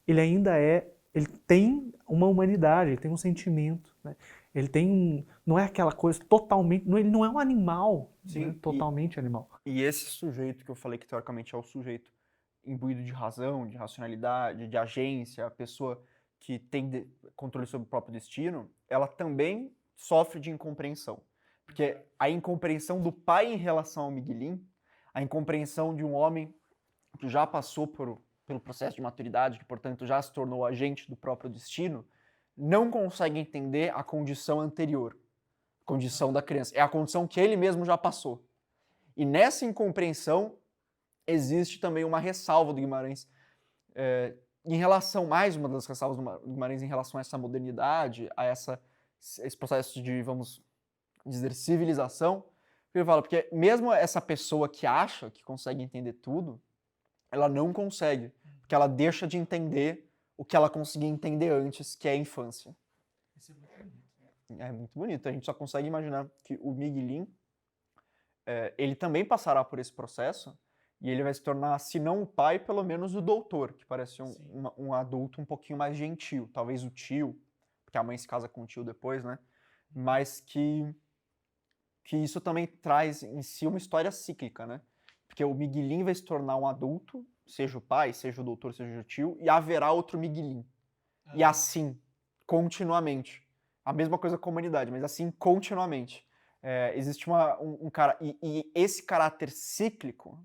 ele ainda ele tem uma humanidade, ele tem um sentimento. Né? Ele tem não é aquela coisa totalmente, ele não é um animal, Sim, né? Totalmente animal. E esse sujeito que eu falei que teoricamente é o sujeito imbuído de razão, de racionalidade, de agência, a pessoa que tem controle sobre o próprio destino, ela também sofre de incompreensão. Porque a incompreensão do pai em relação ao Miguelin, a incompreensão de um homem que já passou pelo processo de maturidade, que, portanto, já se tornou agente do próprio destino, não consegue entender a condição anterior, a condição da criança. É a condição que ele mesmo já passou. E nessa incompreensão existe também uma ressalva do Guimarães em relação, mais uma das ressalvas do Guimarães em relação a essa modernidade, a esse processo de, vamos dizer, civilização. Ele fala, porque mesmo essa pessoa que acha que consegue entender tudo, ela não consegue, porque ela deixa de entender o que ela conseguia entender antes, que é a infância. Isso é muito bonito. É muito bonito. A gente só consegue imaginar que o Miguelin, ele também passará por esse processo, e ele vai se tornar, se não o pai, pelo menos o doutor, que parece um adulto um pouquinho mais gentil. Talvez o tio, porque a mãe se casa com o tio depois, né? Mas que isso também traz em si uma história cíclica, né? Porque o Miguelin vai se tornar um adulto, seja o pai, seja o doutor, seja o tio, e haverá outro Miguelin. E assim, continuamente. A mesma coisa com a humanidade, mas assim, continuamente. Existe um cara... E esse caráter cíclico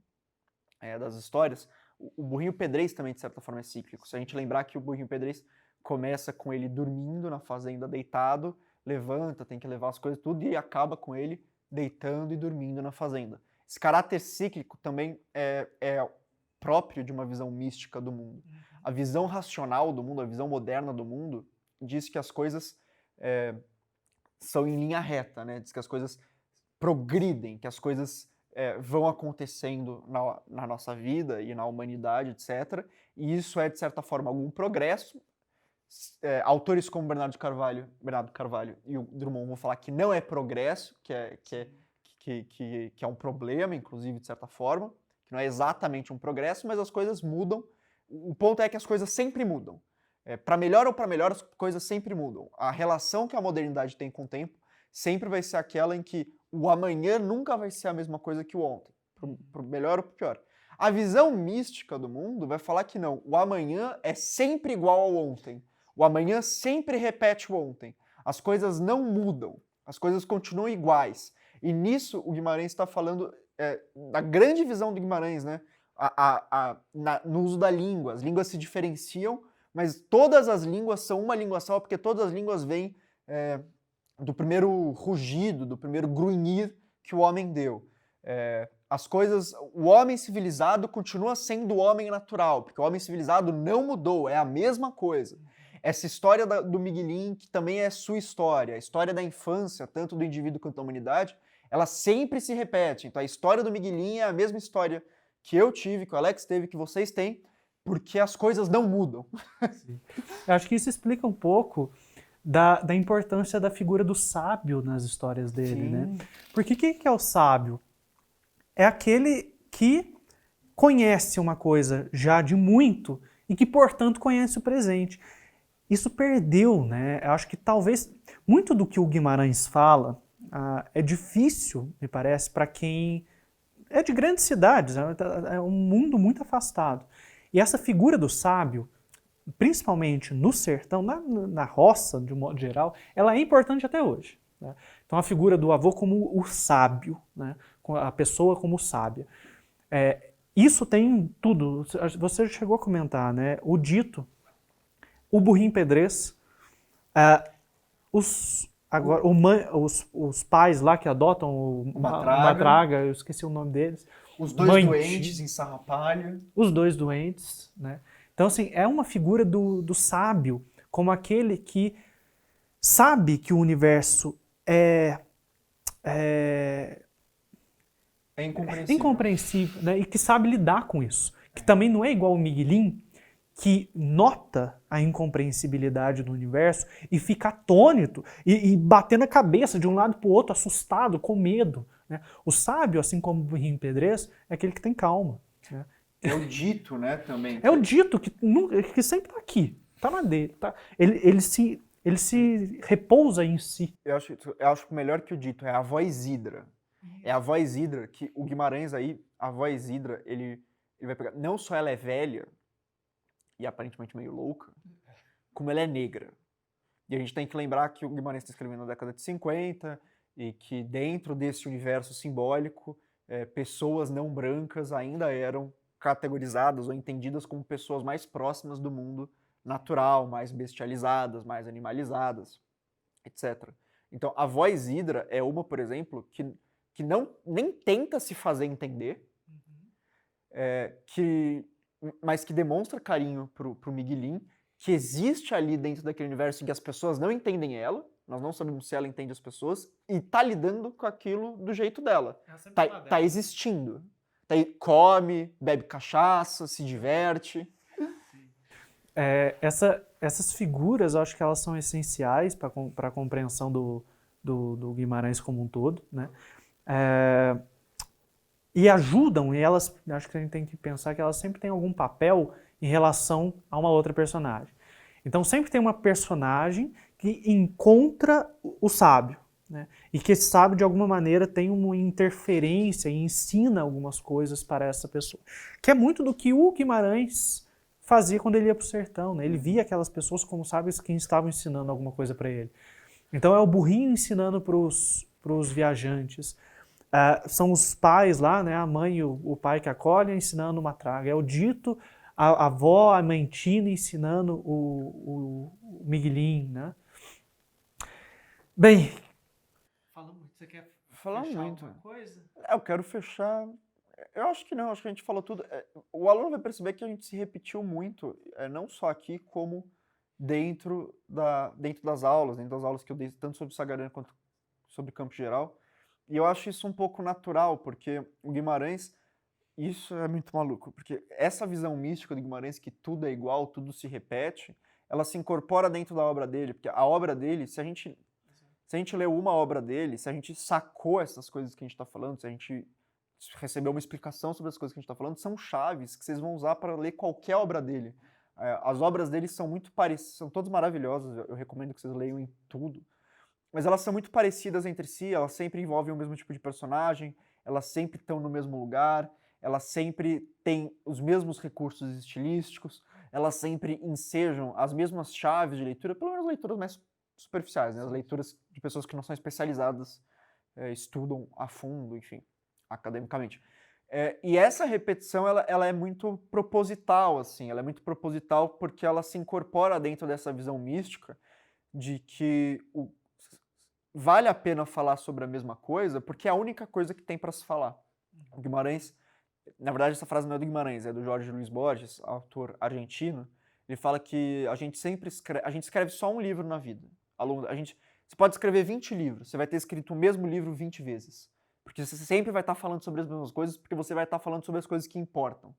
das histórias, o Burrinho Pedrez também, de certa forma, é cíclico. Se a gente lembrar que o Burrinho Pedrez começa com ele dormindo na fazenda, deitado, levanta, tem que levar as coisas, tudo, e acaba com ele deitando e dormindo na fazenda. Esse caráter cíclico também é próprio de uma visão mística do mundo. A visão racional do mundo, a visão moderna do mundo, diz que as coisas são em linha reta, né? Diz que as coisas progridem, que as coisas vão acontecendo na nossa vida e na humanidade, etc. E isso é, de certa forma, algum progresso. Autores como Bernardo Carvalho e o Drummond vão falar que não é progresso, que é um problema, inclusive, de certa forma, que não é exatamente um progresso, mas as coisas mudam. O ponto é que as coisas sempre mudam. Para melhor ou para melhor, as coisas sempre mudam. A relação que a modernidade tem com o tempo sempre vai ser aquela em que o amanhã nunca vai ser a mesma coisa que o ontem, pro melhor ou pro pior. A visão mística do mundo vai falar que não, o amanhã é sempre igual ao ontem. O amanhã sempre repete o ontem. As coisas não mudam, as coisas continuam iguais. E nisso o Guimarães está falando da grande visão do Guimarães, né? No uso da língua. As línguas se diferenciam, mas todas as línguas são uma língua só, porque todas as línguas vêm do primeiro rugido, do primeiro grunhir que o homem deu. As coisas, o homem civilizado continua sendo o homem natural, porque o homem civilizado não mudou, é a mesma coisa. Essa história do Miguelin, que também é sua história, a história da infância, tanto do indivíduo quanto da humanidade, ela sempre se repete. Então a história do Miguelin é a mesma história que eu tive, que o Alex teve, que vocês têm, porque as coisas não mudam. Sim. Eu acho que isso explica um pouco da importância da figura do sábio nas histórias dele, né? Porque quem que é o sábio? É aquele que conhece uma coisa já de muito e que, portanto, conhece o presente. Isso perdeu, né? Eu acho que talvez muito do que o Guimarães fala é difícil, me parece, para quem é de grandes cidades, é um mundo muito afastado. E essa figura do sábio, principalmente no sertão, na roça, de um modo geral, ela é importante até hoje. Né? Então a figura do avô como o sábio, né? A pessoa como sábia. Isso tem tudo, você chegou a comentar, né? O dito, o burrinho pedrez, os pais lá que adotam uma traga, eu esqueci o nome deles. Os dois doentes em Sarrapalha. Os dois doentes, né? Então, assim, é uma figura do sábio, como aquele que sabe que o universo É incompreensível. incompreensível, né? E que sabe lidar com isso. Que também não é igual o Miguelin, que nota a incompreensibilidade do universo e fica atônito e batendo a cabeça de um lado para o outro, assustado, com medo. Né? O sábio, assim como o Burrinho Pedrez, é aquele que tem calma. Né? É o dito, né, também. É o dito que sempre está aqui, está na dele. Tá? Ele se repousa em si. Eu acho que melhor que o dito é a voz hidra. É a voz hidra que o Guimarães aí, a voz hidra, ele vai pegar. Não só ela é velha e aparentemente meio louca, como ela é negra. E a gente tem que lembrar que o Guimarães está escrevendo na década de 50 e que dentro desse universo simbólico, pessoas não brancas ainda eram categorizadas ou entendidas como pessoas mais próximas do mundo natural, mais bestializadas, mais animalizadas, etc. Então, a voz hidra é uma, por exemplo, que não nem tenta se fazer entender, mas que demonstra carinho pro Miguelin, que existe ali dentro daquele universo em que as pessoas não entendem ela, nós não sabemos se ela entende as pessoas, e tá lidando com aquilo do jeito dela. Tá existindo. Come, bebe cachaça, se diverte. Essas figuras, eu acho que elas são essenciais para a compreensão do Guimarães como um todo, né? E ajudam, e elas, acho que a gente tem que pensar que elas sempre têm algum papel em relação a uma outra personagem. Então sempre tem uma personagem que encontra o sábio, né? E que esse sábio, de alguma maneira, tem uma interferência e ensina algumas coisas para essa pessoa. Que é muito do que o Guimarães fazia quando ele ia para o sertão, né? Ele via aquelas pessoas como sábios que estavam ensinando alguma coisa para ele. Então é o burrinho ensinando para os viajantes. São os pais lá, né? A mãe e o pai que acolhem ensinando uma traga. É o dito, a avó, a mentina ensinando o Miguelin, né? Bem, falamos, você quer Falar fechar muito. alguma coisa? Eu quero fechar. Eu acho que não, acho que a gente falou tudo. O aluno vai perceber que a gente se repetiu muito, não só aqui, como dentro das aulas, que eu dei tanto sobre Sagarana quanto sobre Campo Geral. E eu acho isso um pouco natural, porque o Guimarães, isso é muito maluco, porque essa visão mística do Guimarães, que tudo é igual, tudo se repete, ela se incorpora dentro da obra dele, porque a obra dele, se a gente leu uma obra dele, se a gente sacou essas coisas que a gente está falando, se a gente recebeu uma explicação sobre as coisas que a gente está falando, são chaves que vocês vão usar para ler qualquer obra dele. As obras dele são muito parecidas, são todas maravilhosas, eu recomendo que vocês leiam em tudo, mas elas são muito parecidas entre si, elas sempre envolvem o mesmo tipo de personagem, elas sempre estão no mesmo lugar, elas sempre têm os mesmos recursos estilísticos, elas sempre ensejam as mesmas chaves de leitura, pelo menos leituras mais superficiais, né? As leituras de pessoas que não são especializadas, estudam a fundo, enfim, academicamente. E essa repetição, ela é muito proposital, assim, ela é muito proposital porque ela se incorpora dentro dessa visão mística de que vale a pena falar sobre a mesma coisa porque é a única coisa que tem para se falar. O Guimarães, na verdade essa frase não é do Guimarães, é do Jorge Luis Borges, autor argentino. Ele fala que a gente escreve só um livro na vida. Você pode escrever 20 livros, você vai ter escrito o mesmo livro 20 vezes. Porque você sempre vai estar falando sobre as mesmas coisas, porque você vai estar falando sobre as coisas que importam.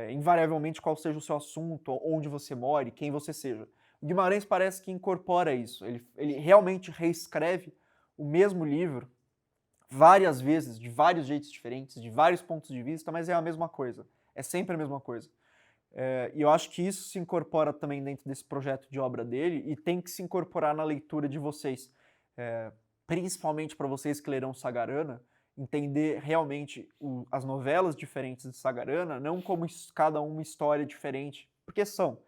Invariavelmente, qual seja o seu assunto, onde você mora, quem você seja. O Guimarães parece que incorpora isso. Ele realmente reescreve o mesmo livro várias vezes, de vários jeitos diferentes, de vários pontos de vista, mas é a mesma coisa. É sempre a mesma coisa. E eu acho que isso se incorpora também dentro desse projeto de obra dele e tem que se incorporar na leitura de vocês. Principalmente para vocês que lerão Sagarana, entender realmente as novelas diferentes de Sagarana, não como cada uma história diferente, porque são,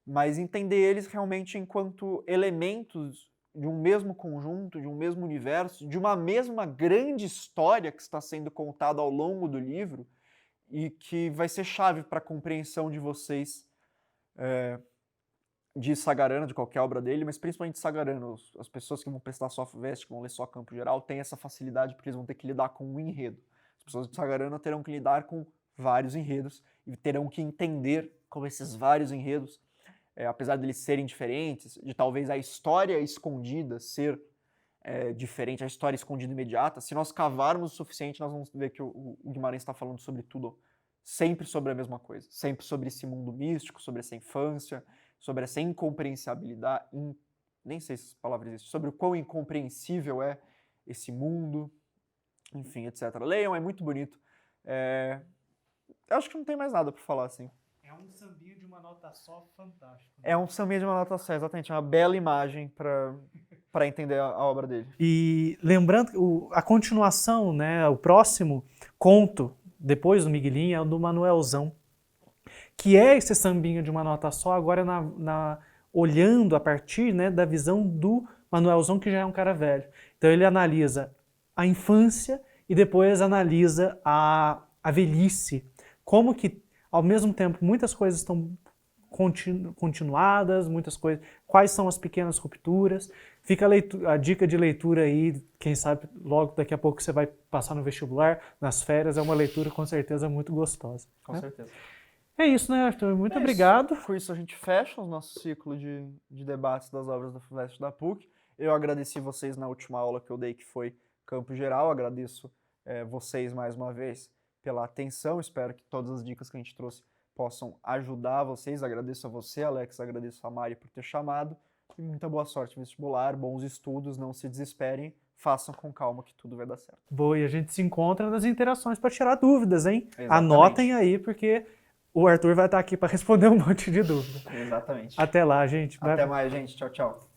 mas entender eles realmente enquanto elementos de um mesmo conjunto, de um mesmo universo, de uma mesma grande história que está sendo contada ao longo do livro e que vai ser chave para a compreensão de vocês de Sagarana, de qualquer obra dele, mas principalmente de Sagarana. As pessoas que vão prestar só FUVEST, que vão ler só Campo Geral, têm essa facilidade porque eles vão ter que lidar com um enredo. As pessoas de Sagarana terão que lidar com vários enredos e terão que entender como esses vários enredos, apesar de eles serem diferentes, de talvez a história escondida ser diferente, a história escondida imediata. Se nós cavarmos o suficiente, nós vamos ver que o Guimarães está falando sobre tudo, sempre sobre a mesma coisa, sempre sobre esse mundo místico, sobre essa infância, sobre essa incompreensibilidade, nem sei se essa palavra existe, sobre o quão incompreensível é esse mundo, enfim, etc. Leiam, é muito bonito. Eu acho que não tem mais nada para falar, assim. É um sambinho de uma nota só fantástico. É um sambinha de uma nota só, exatamente. É uma bela imagem para entender a obra dele. E lembrando, a continuação, né, o próximo conto, depois do Miguelinho, é o do Manuelzão, que é esse sambinho de uma nota só, agora olhando a partir, né, da visão do Manuelzão, que já é um cara velho. Então ele analisa a infância e depois analisa a velhice. Como que, ao mesmo tempo, muitas coisas estão continuadas, muitas coisas. Quais são as pequenas rupturas? Fica a dica de leitura aí, quem sabe logo daqui a pouco você vai passar no vestibular, nas férias, é uma leitura com certeza muito gostosa. Com certeza. É isso, né, Arthur? Muito obrigado. Com isso a gente fecha o nosso ciclo de debates das obras da FUVEST da PUC. Eu agradeci vocês na última aula que eu dei, que foi Campo Geral. Agradeço vocês mais uma vez pela atenção. Espero que todas as dicas que a gente trouxe possam ajudar vocês. Agradeço a você, Alex, agradeço a Mari por ter chamado. E muita boa sorte no vestibular, bons estudos, não se desesperem, façam com calma que tudo vai dar certo. Boa, e a gente se encontra nas interações para tirar dúvidas, hein? Exatamente. Anotem aí, porque o Arthur vai estar aqui para responder um monte de dúvidas. Exatamente. Até lá, gente. Até mais, gente. Tchau, tchau.